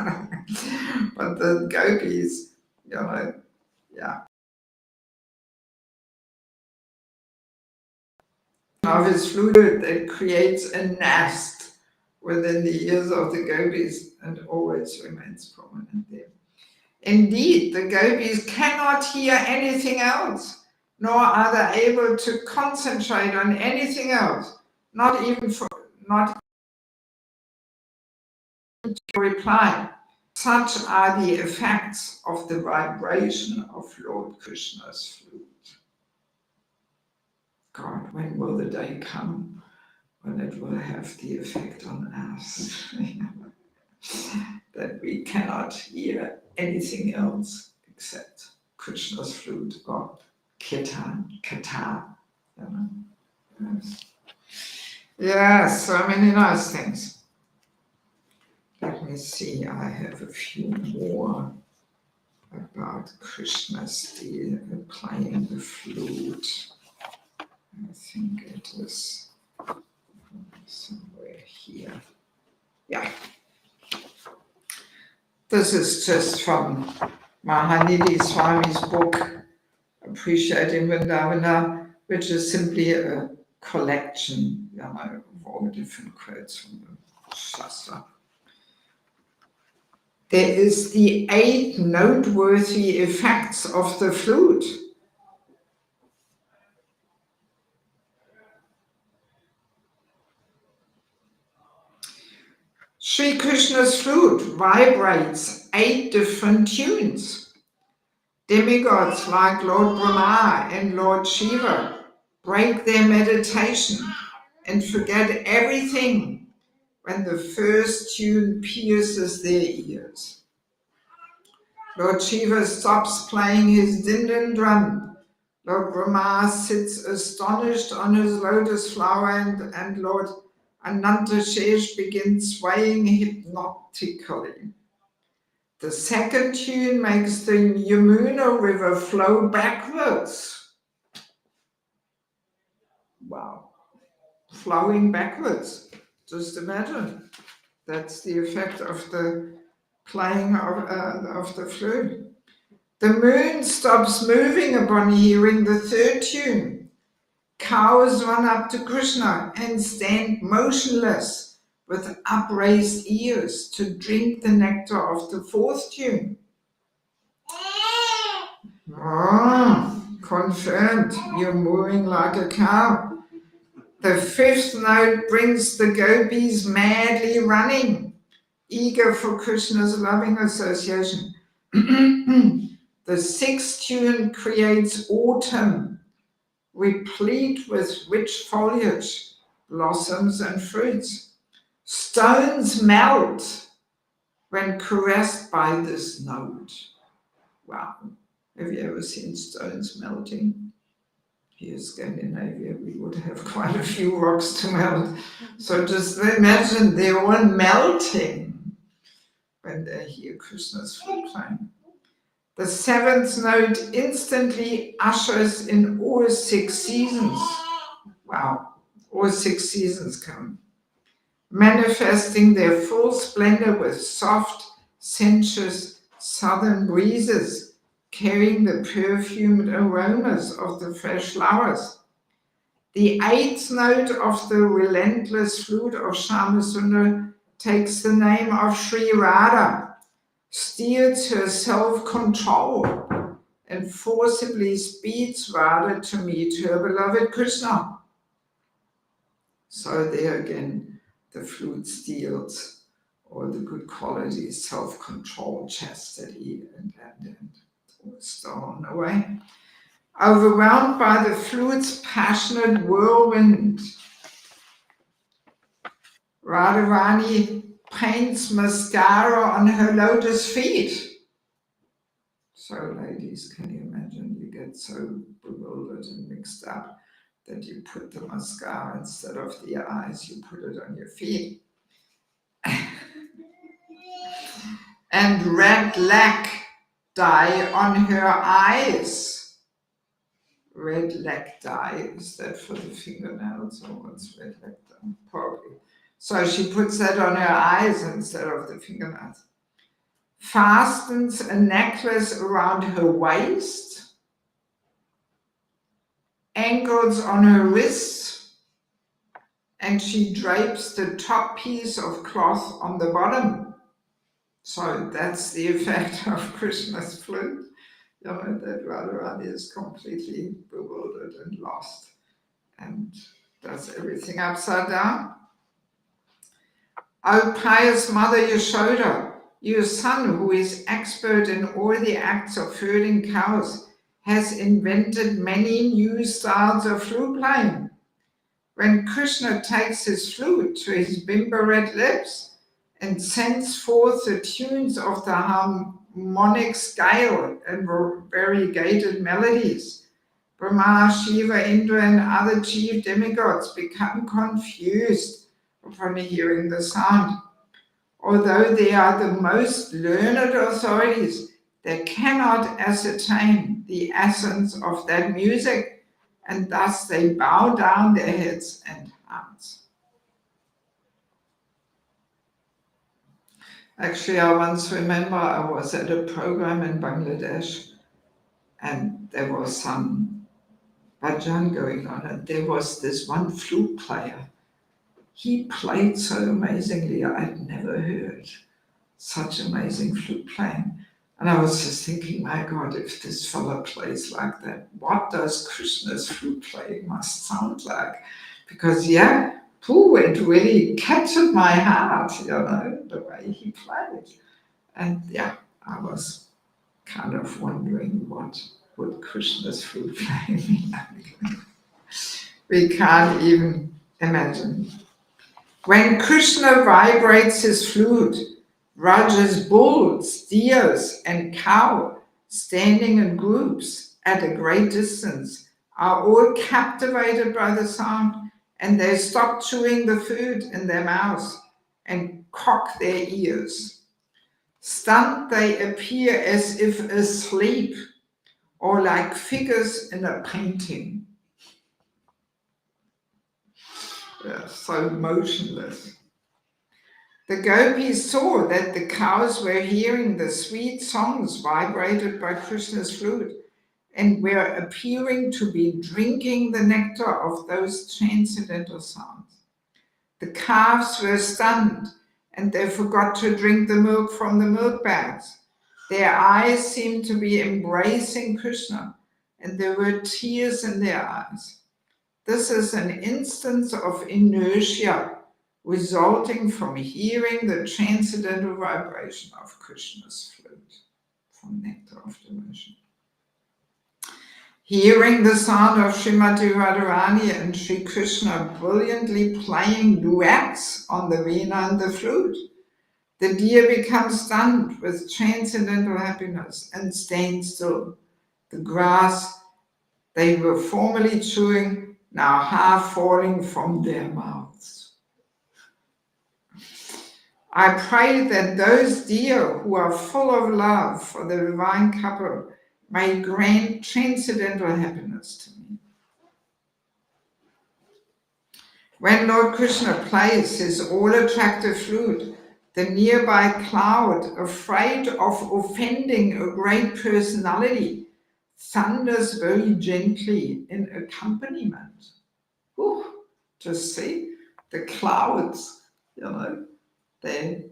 but the gopis, yeah. Of his flute that creates a nest within the ears of the gopis and always remains prominent there. Indeed, the gopis cannot hear anything else, nor are they able to concentrate on anything else, not even to reply. Such are the effects of the vibration of Lord Krishna's flute. God, when will the day come when it will have the effect on us? That we cannot hear anything else except Krishna's flute or katar. Yes, so many nice things. Let me see, I have a few more about Krishna still playing the flute. I think it is somewhere here. Yeah. This is just from Mahanidhi Swami's book, Appreciating Vrindavana, which is simply a collection of all different quotes from the Shastra. There is the 8 noteworthy effects of the flute. Sri Krishna's flute vibrates 8 different tunes. Demigods like Lord Brahma and Lord Shiva break their meditation and forget everything when the first tune pierces their ears. Lord Shiva stops playing his din-din drum. Lord Brahma sits astonished on his lotus flower and Lord Anantashesh begins swaying hypnotically. The second tune makes the Yamuna river flow backwards. Wow. Flowing backwards. Just imagine. That's the effect of the playing of the flute. The moon stops moving upon hearing the third tune. Cows run up to Krishna and stand motionless with upraised ears to drink the nectar of the fourth tune. Confirmed, you're moving like a cow. The fifth note brings the gopis madly running, eager for Krishna's loving association. The sixth tune creates autumn, replete with rich foliage, blossoms and fruits. Stones melt when caressed by this note. Wow, have you ever seen stones melting? Here in Scandinavia, we would have quite a few rocks to melt. So just imagine they're all melting when they hear Krishna's flute playing. The seventh note instantly ushers in all 6 seasons. Wow, all 6 seasons come, manifesting their full splendor with soft, sensuous southern breezes, carrying the perfumed aromas of the fresh flowers. The 8th note of the relentless flute of Shyamasundar takes the name of Sri Radha, steers her self-control, and forcibly speeds Radha to meet her beloved Krishna. So there again, the flute steals all the good qualities, self-control, chastity, and stolen away. Overwhelmed by the flute's passionate whirlwind, Radharani paints mascara on her lotus feet. So ladies, can you imagine? You get so bewildered and mixed up that you put the mascara instead of the eyes, you put it on your feet. And red lac dye on her eyes. Red lac dye, is that for the fingernails or what's red lac dye? Probably. So she puts that on her eyes instead of the fingernails. Fastens a necklace around her waist, ankles on her wrists, and she drapes the top piece of cloth on the bottom. So that's the effect of Krishna's flute. You know, that Radharani is completely bewildered and lost and does everything upside down. O pious mother Yashoda, your son, who is expert in all the acts of herding cows, has invented many new styles of flute playing. When Krishna takes his flute to his bimba-red lips and sends forth the tunes of the harmonic scale and variegated melodies, Brahma, Shiva, Indra, and other chief demigods become confused upon hearing the sound. Although they are the most learned authorities, they cannot ascertain the essence of that music, and thus they bow down their heads and hearts. Actually, I once remember I was at a program in Bangladesh, and there was some bhajan going on, and there was this one flute player. He played so amazingly, I'd never heard such amazing flute playing. And I was just thinking, my God, if this fella plays like that, what does Krishna's flute playing must sound like? Because yeah, it really captured my heart, you know, the way he played. And yeah, I was kind of wondering what would Krishna's flute playing be like. We can't even imagine. When Krishna vibrates his flute, Raja's bulls, deers, and cow, standing in groups at a great distance, are all captivated by the sound, and they stop chewing the food in their mouths and cock their ears. Stunned, they appear as if asleep or like figures in a painting. They're so motionless. The gopis saw that the cows were hearing the sweet songs vibrated by Krishna's flute and were appearing to be drinking the nectar of those transcendental sounds. The calves were stunned and they forgot to drink the milk from the milk bags. Their eyes seemed to be embracing Krishna and there were tears in their eyes. This is an instance of inertia resulting from hearing the transcendental vibration of Krishna's flute, from nectar of devotion. Hearing the sound of Srimati Radharani and Sri Krishna brilliantly playing duets on the veena and the flute, the deer becomes stunned with transcendental happiness and stands still. The grass they were formerly chewing, now half falling from their mouths. I pray that those deer who are full of love for the divine couple may grant transcendental happiness to me. When Lord Krishna plays his all-attractive flute, the nearby cloud, afraid of offending a great personality, thunders very gently in accompaniment. Ooh, just see the clouds, they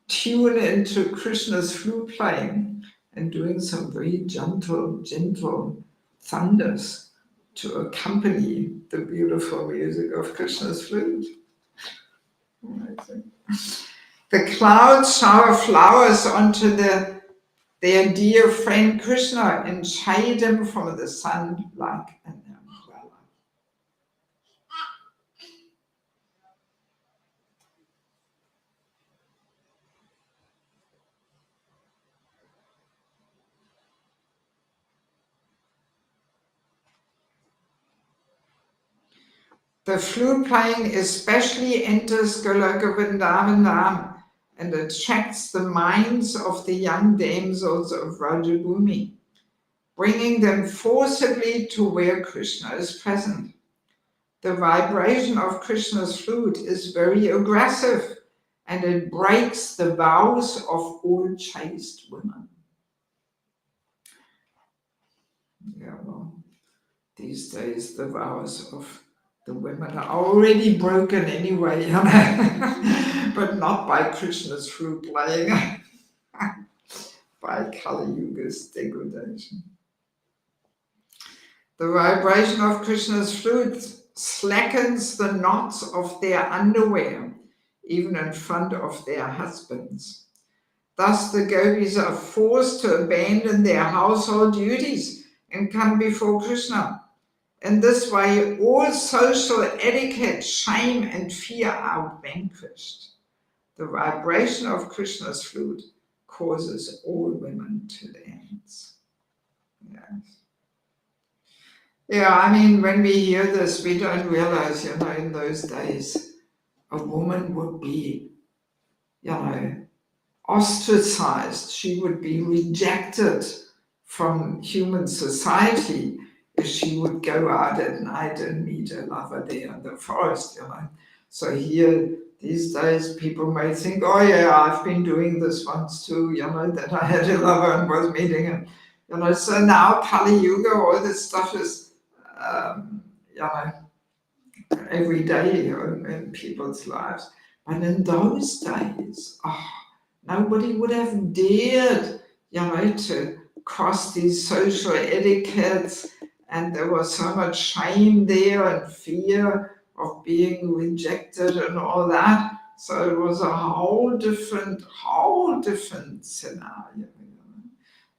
tune into Krishna's flute playing and doing some very gentle thunders to accompany the beautiful music of Krishna's flute. Amazing. The clouds shower flowers onto their dear friend Krishna and shade him from the sun like an umbrella. The flute playing especially enters Goloka Vrindavan Dham and attracts the minds of the young damsels of Rajabhumi, bringing them forcibly to where Krishna is present. The vibration of Krishna's flute is very aggressive and it breaks the vows of all chaste women. Yeah, well, these days the vows of the women are already broken anyway, but not by Krishna's flute playing, by Kali Yuga's degradation. The vibration of Krishna's flute slackens the knots of their underwear, even in front of their husbands. Thus the gopis are forced to abandon their household duties and come before Krishna. In this way, all social etiquette, shame, and fear are vanquished. The vibration of Krishna's flute causes all women to dance. Yes. Yeah, I mean, when we hear this, we don't realize, in those days, a woman would be, ostracized. She would be rejected from human society if she would go out at night and meet a lover there in the forest, So here, these days, people may think, oh yeah, I've been doing this once too, that I had a lover and was meeting him. So now Kali Yuga, all this stuff is, every day in people's lives. But in those days, nobody would have dared, to cross these social etiquettes, and there was so much shame there and fear of being rejected and all that. So it was a whole different scenario.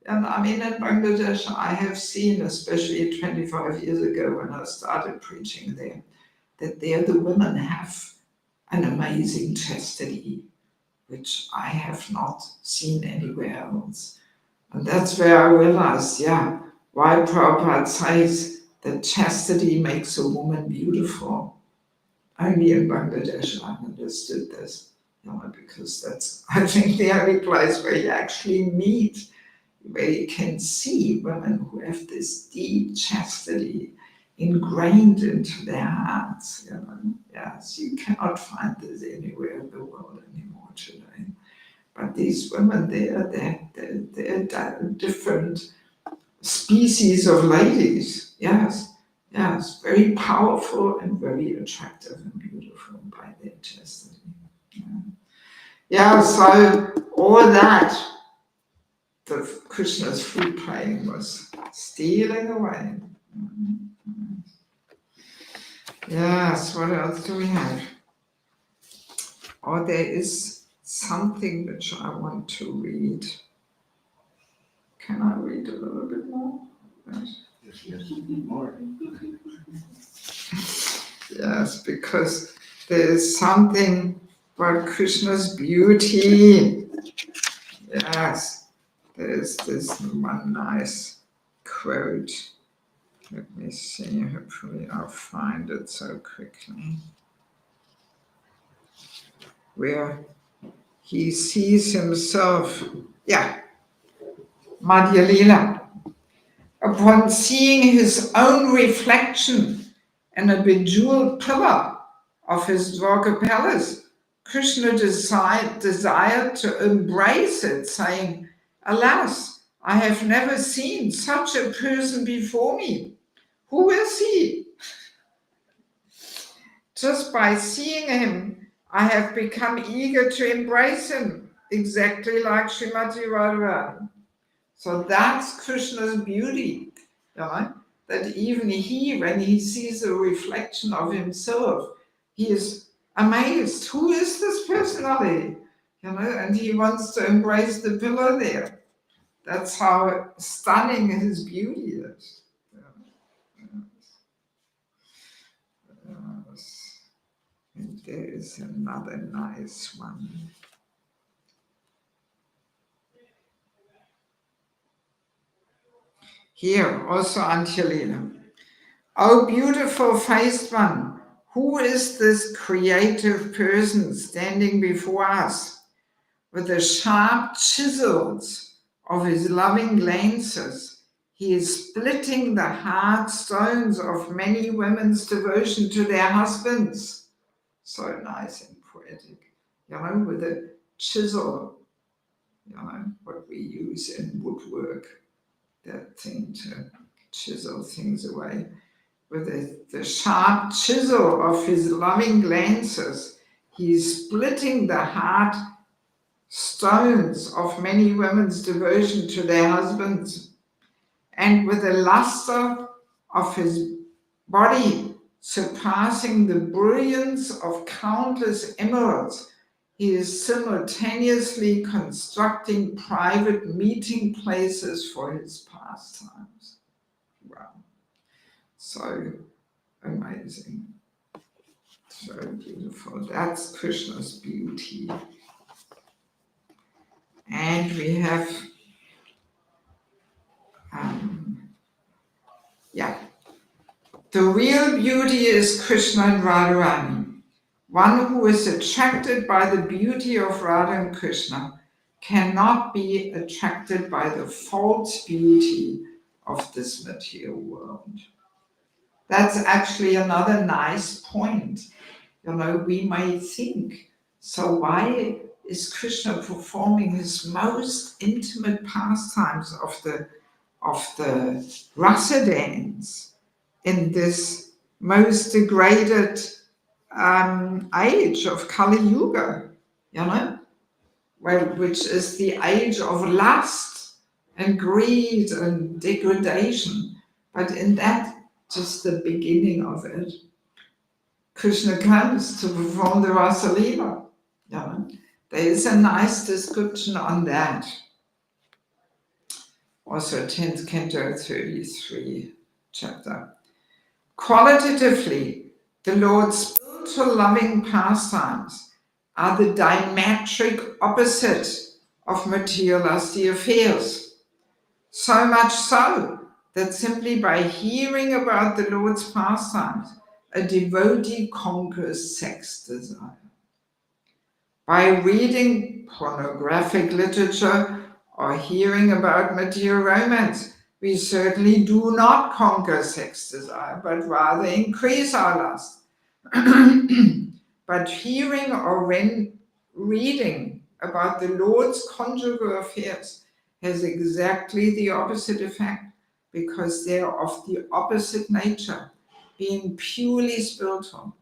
And I mean, in Bangladesh, I have seen, especially 25 years ago when I started preaching there, that there the women have an amazing chastity, which I have not seen anywhere else. And that's where I realized, why Prabhupada says that chastity makes a woman beautiful. Only in Bangladesh I understood this, because that's, I think, the only place where you actually meet, where you can see women who have this deep chastity ingrained into their hearts. Yes, you cannot find this anywhere in the world. But these women, they're different species of ladies. Yes, yes, very powerful and very attractive and beautiful by their chastity. Yeah, so all that, the Krishna's flute playing was stealing away. Yes, what else do we have? Oh, there is something which I want to read. Can I read a little bit more? Yes, more. Yes, because there is something about Krishna's beauty. Yes, there's this one nice quote. Let me see, hopefully I'll find it so quickly. Where he sees himself, Madhya Lila. Upon seeing his own reflection in a bejeweled pillar of his Dwarka palace, Krishna desired to embrace it, saying, "Alas, I have never seen such a person before me. Who is he? Just by seeing him, I have become eager to embrace him, exactly like Srimati Radharani." So that's Krishna's beauty, that even he, when he sees a reflection of himself, he is amazed. Who is this personality? And he wants to embrace the pillar there. That's how stunning his beauty is. Yes. And there is another nice one. Here, also Angelina. O beautiful faced one, who is this creative person standing before us with the sharp chisels of his loving glances? He is splitting the hard stones of many women's devotion to their husbands. So nice and poetic, with a chisel, what we use in woodwork, that thing to chisel things away. With the sharp chisel of his loving glances, he is splitting the hard stones of many women's devotion to their husbands. And with the luster of his body surpassing the brilliance of countless emeralds, he is simultaneously constructing private meeting places for his pastimes. Wow. So amazing. So beautiful. That's Krishna's beauty. And we have, the real beauty is Krishna and Radharani. One who is attracted by the beauty of Radha and Krishna cannot be attracted by the false beauty of this material world. That's actually another nice point. We may think, so why is Krishna performing his most intimate pastimes of the rasa dance in this most degraded age of Kali Yuga, which is the age of lust and greed and degradation. But in that, just the beginning of it, Krishna comes to perform the Rasa Leela. There is a nice description on that. Also 10th Canto 33 chapter. Qualitatively, the Lord's spiritual loving pastimes are the diametric opposite of materialistic affairs. So much so that simply by hearing about the Lord's pastimes, a devotee conquers sex desire. By reading pornographic literature or hearing about material romance, we certainly do not conquer sex desire, but rather increase our lust. But hearing or reading about the Lord's conjugal affairs has exactly the opposite effect, because they are of the opposite nature, being purely spiritual.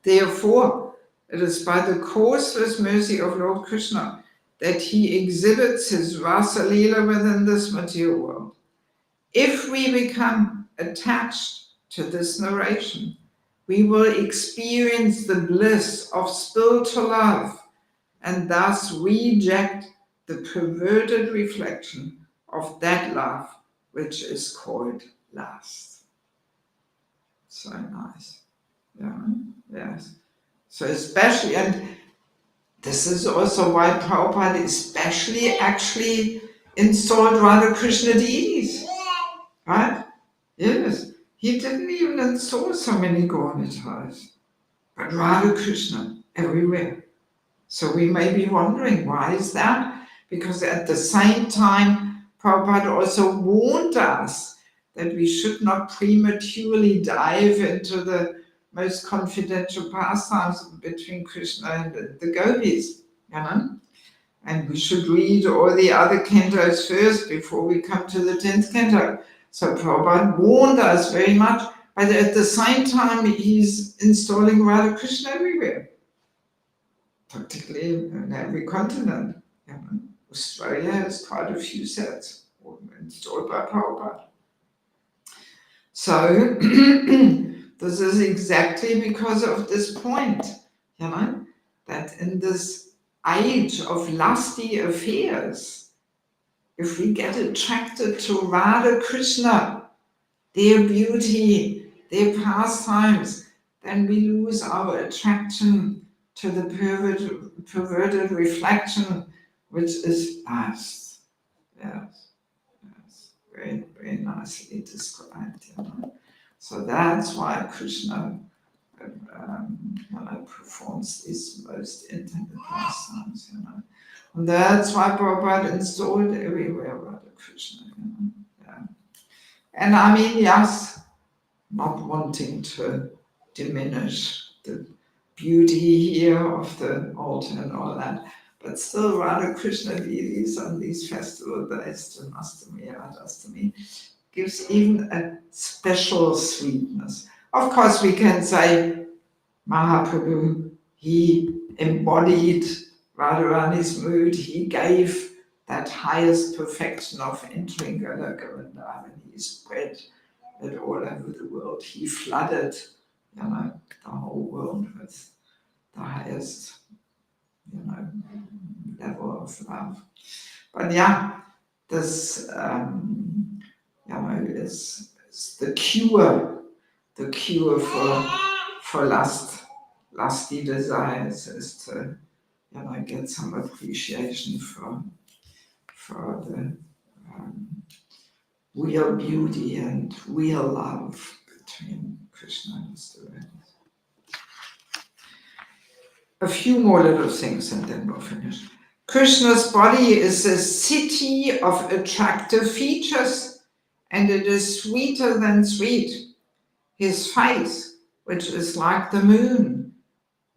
Therefore, it is by the causeless mercy of Lord Krishna that he exhibits his Rasa Leela within this material world. If we become attached to this narration, we will experience the bliss of spiritual love and thus reject the perverted reflection of that love which is called lust. So nice. Yeah, yes. So especially, and this is also why Prabhupada especially actually installed Radha Krishna deities. Right? Yes. He didn't even install so many Gauritas, but Radha Krishna everywhere. So we may be wondering, why is that? Because at the same time, Prabhupada also warned us that we should not prematurely dive into the most confidential pastimes between Krishna and the gopis, you know? And we should read all the other cantos first before we come to the 10th canto. So Prabhupada warned us very much, but at the same time, he's installing Radha Krishna everywhere, practically in every continent. You know? Australia has quite a few sets installed by Prabhupada. So this is exactly because of this point, you know, that in this age of lusty affairs, if we get attracted to Radha Krishna, their beauty, their pastimes, then we lose our attraction to the perverted reflection, which is lust. Yes, yes, very, very nicely described. You know? So that's why Krishna performs these most intimate pastimes. You know? And that's why Prabhupada installed everywhere Radha Krishna. You know? Yeah. And I mean, yes, not wanting to diminish the beauty here of the altar and all that, but still Radha Krishna deities on these festival days, Janmashtami, Radhastami, gives even a special sweetness. Of course, we can say Mahaprabhu, he embodied Radharani's mood, he gave that highest perfection of entering Govinda, and he spread it all over the world. He flooded, you know, the whole world with the highest, you know, level of love. But yeah, this, you know, is the cure for lusty desires, is to, you know, get some appreciation for the real beauty and real love between Krishna and his devotees. A few more little things and then we'll finish. Krishna's body is a city of attractive features, and it is sweeter than sweet. His face, which is like the moon,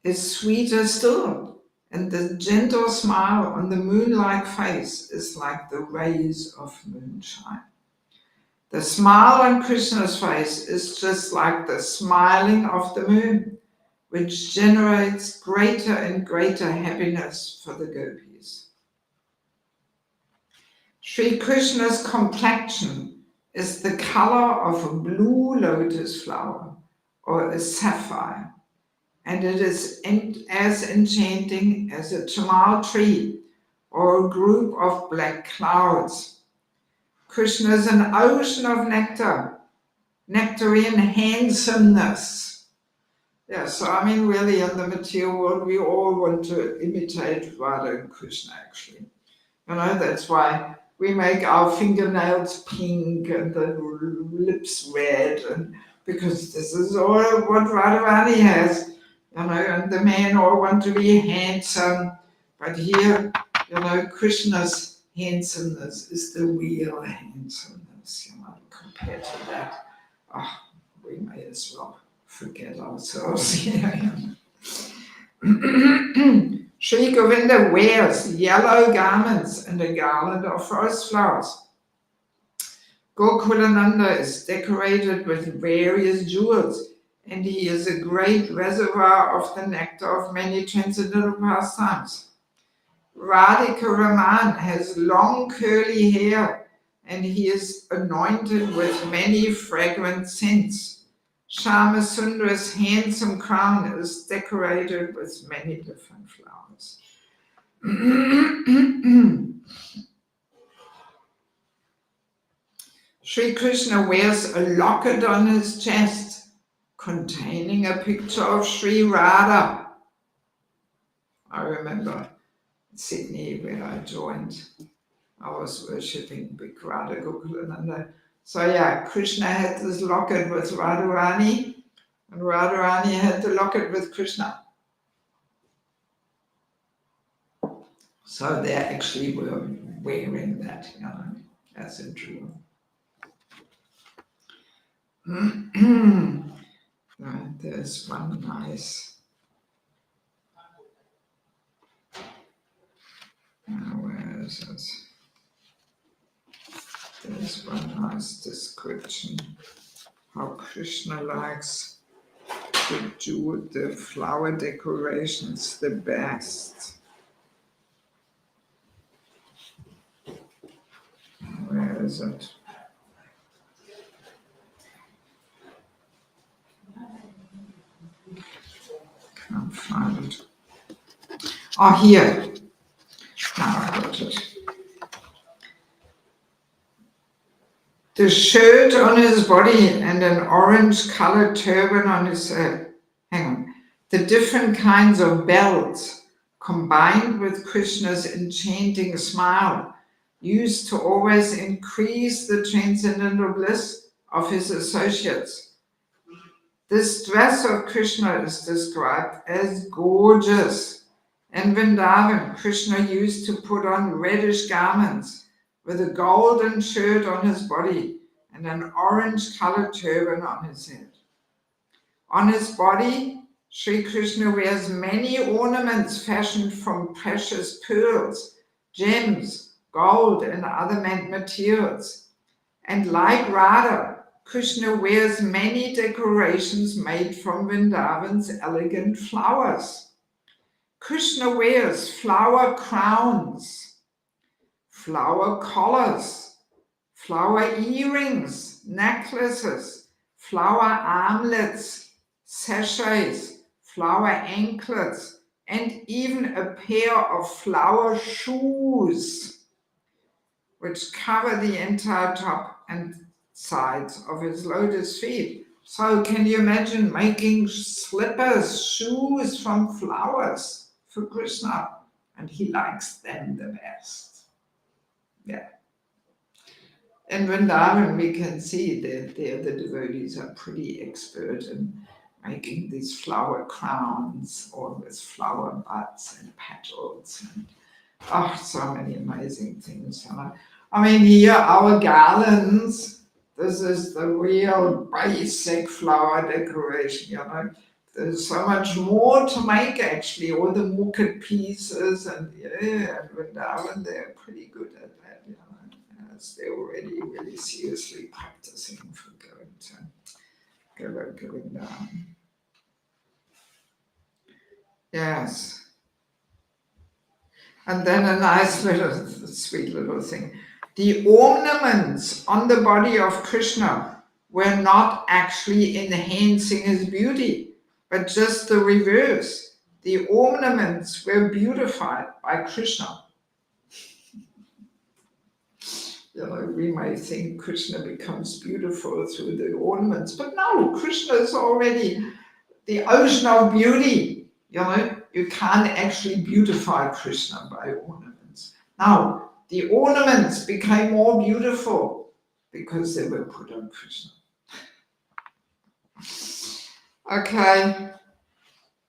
is sweeter still, and the gentle smile on the moon-like face is like the rays of moonshine. The smile on Krishna's face is just like the smiling of the moon, which generates greater and greater happiness for the gopis. Sri Krishna's complexion is the color of a blue lotus flower or a sapphire, and it is as enchanting as a tamal tree or a group of black clouds. Krishna is an ocean of nectar, nectarian handsomeness. Yeah, so I mean, really, in the material world, we all want to imitate Radha and Krishna, actually. You know, that's why we make our fingernails pink and the lips red, and because this is all what Radharani has, you know, and the men all want to be handsome. But here, you know, Krishna's handsomeness is the real handsomeness, you know, compared to that. We may as well forget ourselves here. Sri Govinda wears yellow garments and a garland of rose flowers. Gokulananda is decorated with various jewels, and he is a great reservoir of the nectar of many transcendental pastimes. Radhika Raman has long curly hair, and he is anointed with many fragrant scents. Shama Sundar's handsome crown is decorated with many different flowers. Sri Krishna wears a locket on his chest containing a picture of Sri Radha. I remember Sydney where I joined. I was worshipping Big Radha Gokulananda. So yeah, Krishna had this locket with Radharani, and Radharani had the locket with Krishna. So they actually were wearing that, as a dream. There's one nice. Where is it? There's one nice description how Krishna likes to do the flower decorations the best. Where is it? Can't find it. Oh, here. Now I got it. The shirt on his body and an orange-colored turban on his head. The different kinds of bells, combined with Krishna's enchanting smile, used to always increase the transcendental bliss of his associates. This dress of Krishna is described as gorgeous. In Vrindavan, Krishna used to put on reddish garments with a golden shirt on his body and an orange-colored turban on his head. On his body, Sri Krishna wears many ornaments fashioned from precious pearls, gems, gold, and other materials. And like Radha, Krishna wears many decorations made from Vrindavan's elegant flowers. Krishna wears flower crowns, flower collars, flower earrings, necklaces, flower armlets, sachets, flower anklets, and even a pair of flower shoes, which cover the entire top and sides of his lotus feet. So can you imagine making slippers, shoes from flowers for Krishna? And he likes them the best. Yeah. In Vrindavan, we can see that there the devotees are pretty expert in making these flower crowns or with flower buds and petals and so many amazing things. I mean, here our garlands, this is the real basic flower decoration, There's so much more to make actually, all the market pieces and Vrindavan, they're pretty good at that, As they're already really seriously practicing for going down. Yes. And then a nice little, sweet little thing. The ornaments on the body of Krishna were not actually enhancing his beauty, but just the reverse. The ornaments were beautified by Krishna. We may think Krishna becomes beautiful through the ornaments, but no, Krishna is already the ocean of beauty. You can't actually beautify Krishna by ornaments. Now, the ornaments became more beautiful because they were put on Krishna. Okay.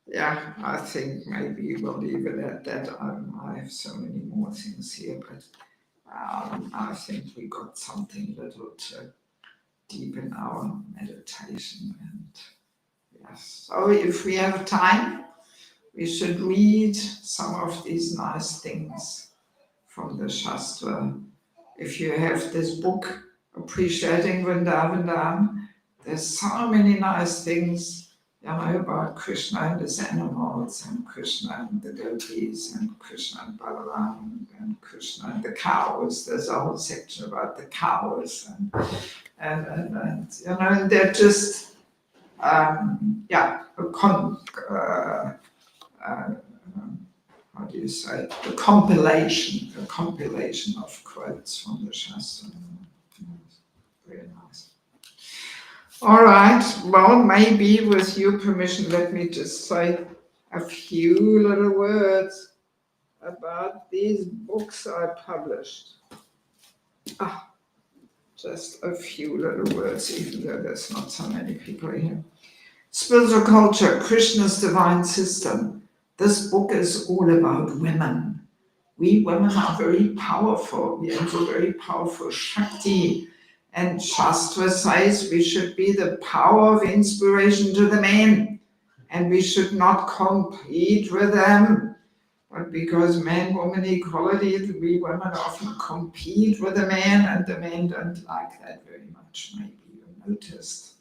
Yeah, I think maybe we'll leave it at that. I have so many more things here, but I think we got something little to deepen our meditation. And yes, so if we have time, we should read some of these nice things from the Shastra. If you have this book, Appreciating Vrindavan, there's so many nice things, about Krishna and his animals, and Krishna and the gopis, and Krishna and Balaram, and Krishna and the cows. There's a whole section about the cows, and they're just, how do you say, a compilation of quotes from the Shastra. Very nice. All right, well, maybe with your permission, let me just say a few little words about these books I published. Just a few little words, even though there's not so many people here. Spiritual Culture, Krishna's Divine System. This book is all about women. We women are very powerful. We have a very powerful Shakti. And Shastra says we should be the power of inspiration to the men. And we should not compete with them. But because man-woman equality, we women often compete with the men, and the men don't like that very much. Maybe you noticed.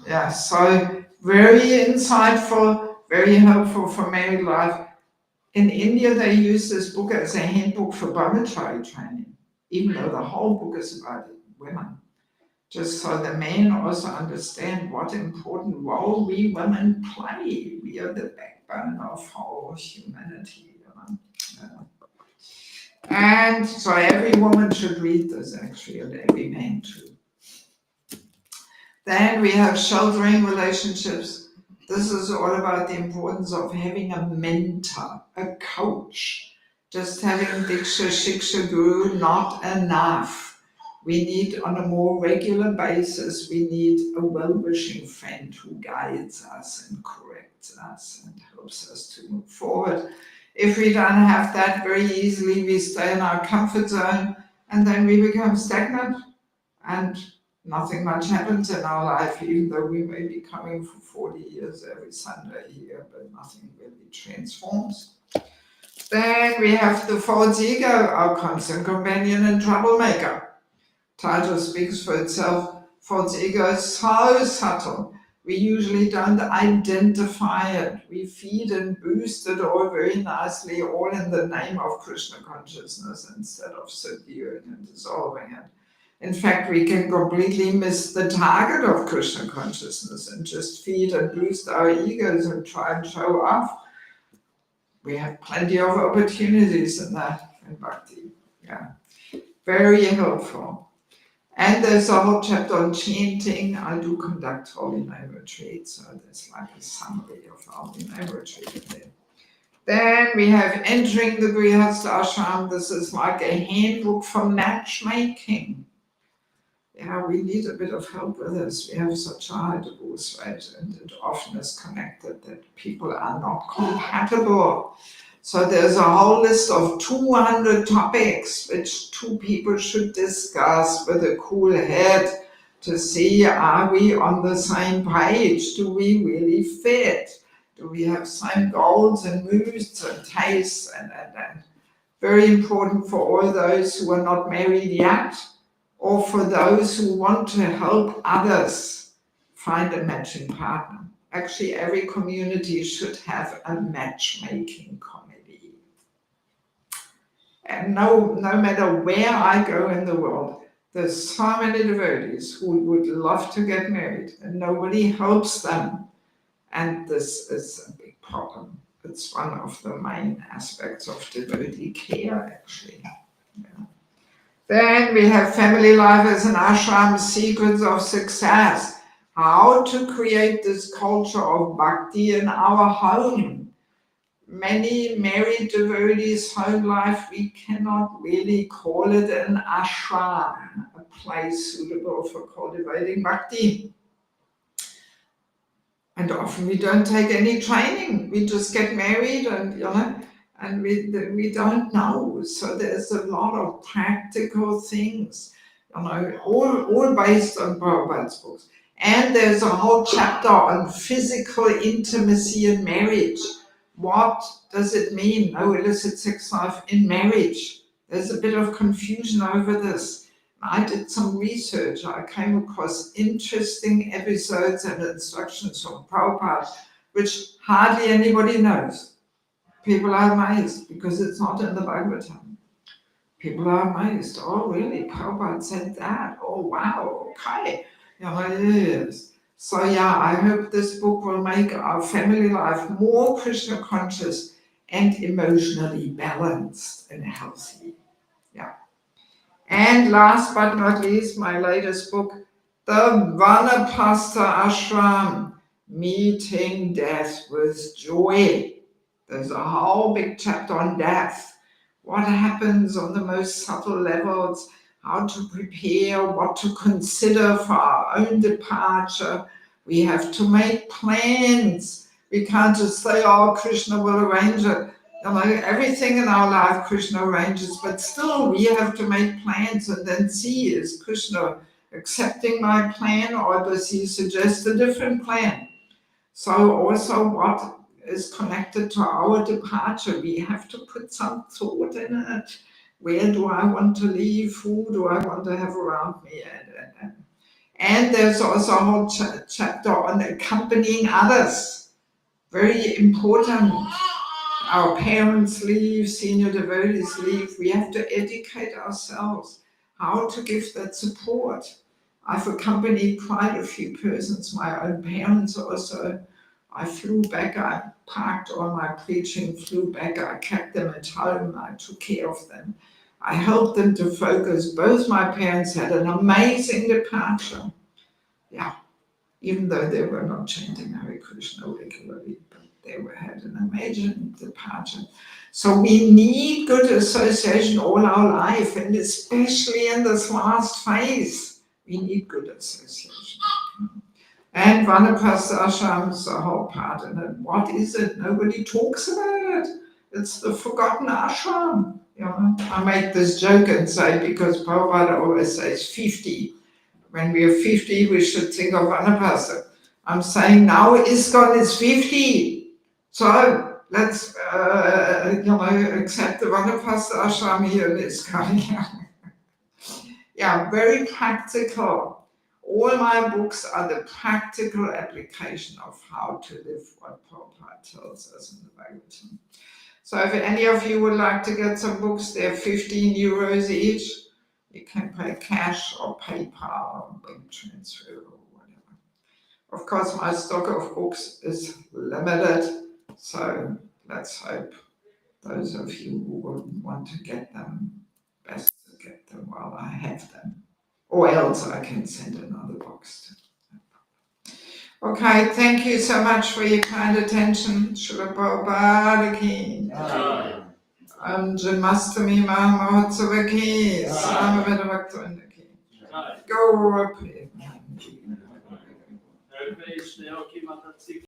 Yeah, so very insightful, very helpful for married life. In India, they use this book as a handbook for brahmachari training, even though the whole book is about women. Just so the men also understand what important role we women play. We are the backbone of whole humanity. And so every woman should read this, actually, and every man too. Then we have sheltering relationships. This is all about the importance of having a mentor, a coach. Just having Diksha, Shiksha, Guru, not enough. We need, on a more regular basis, we need a well-wishing friend who guides us and corrects us and helps us to move forward. If we don't have that, very easily we stay in our comfort zone, and then we become stagnant, and nothing much happens in our life, even though we may be coming for 40 years every Sunday here, but nothing really transforms. Then we have the false ego, our constant companion and troublemaker. Title speaks for itself. False ego is so subtle. We usually don't identify it. We feed and boost it all very nicely, all in the name of Krishna consciousness, instead of subduing and dissolving it. In fact, we can completely miss the target of Krishna consciousness and just feed and boost our egos and try and show off. We have plenty of opportunities in that, in Bhakti. Yeah, very helpful. And there's a whole chapter on chanting. I do conduct Holy Name retreats, so there's like a summary of Holy Name retreat in there. Then we have entering the Grihastha ashram. This is like a handbook for matchmaking. Yeah, we need a bit of help with this. We have such a high divorce rate, and it often is connected that people are not compatible. So there's a whole list of 200 topics which two people should discuss with a cool head to see, are we on the same page? Do we really fit? Do we have same goals and moods and tastes? And very important for all those who are not married yet, or for those who want to help others find a matching partner. Actually, every community should have a matchmaking committee. And no matter where I go in the world, there's so many devotees who would love to get married, and nobody helps them. And this is a big problem. It's one of the main aspects of devotee care, actually. Yeah. Then we have family life as an ashram, secrets of success. How to create this culture of bhakti in our home. Many married devotees' home life, we cannot really call it an ashram, a place suitable for cultivating bhakti. And often we don't take any training. We just get married and, and we don't know. So there's a lot of practical things, all based on Prabhupada's books. And there's a whole chapter on physical intimacy in marriage, What does it mean, no illicit sex life in marriage? There's a bit of confusion over this. I did some research. I came across interesting episodes and instructions from Prabhupada, which hardly anybody knows. People are amazed because it's not in the Bhagavatam. People are amazed. Oh, really? Prabhupada said that? Oh, wow. Okay. Yes. So yeah, I hope this book will make our family life more Krishna conscious and emotionally balanced and healthy. Yeah. And last but not least, my latest book, The Vanapasta Ashram, Meeting Death with Joy. There's a whole big chapter on death. What happens on the most subtle levels, how to prepare, what to consider for our own departure. We have to make plans. We can't just say, oh, Krishna will arrange it. You know, everything in our life Krishna arranges, but still we have to make plans and then see, is Krishna accepting my plan or does he suggest a different plan? So also what is connected to our departure, we have to put some thought in it. Where do I want to leave? Who do I want to have around me? And there's also a whole chapter on accompanying others. Very important. Our parents leave, senior devotees leave. We have to educate ourselves how to give that support. I've accompanied quite a few persons, my own parents also. I flew back, I parked all my preaching, flew back, I kept them at home, I took care of them. I helped them to focus. Both my parents had an amazing departure. Yeah, even though they were not chanting Hare Krishna regularly, but they had an amazing departure. So we need good association all our life, and especially in this last phase, we need good association. And Vanapasta Ashram is a whole part in it. What is it? Nobody talks about it. It's the forgotten ashram. You know, I make this joke and say, because Prabhupada always says 50. When we are 50, we should think of Vanapasta. I'm saying now ISKCON is 50. So let's, accept the Vanapasta Ashram here in ISKCON. Yeah, very practical. All my books are the practical application of how to live what Prabhupada tells us in the Bhagavatam. So if any of you would like to get some books, they're 15 euros each. You can pay cash or PayPal or bank transfer or whatever. Of course, my stock of books is limited, so let's hope those of you who would want to get them, best to get them while I have them. Or else I can send another box. Okay, thank you so much for your kind attention. Srila Prabhupada ki. Janmastami Mahotsava ki. Samaveda Bhaktivinoda ki. Gaura Premanandi. Mataji.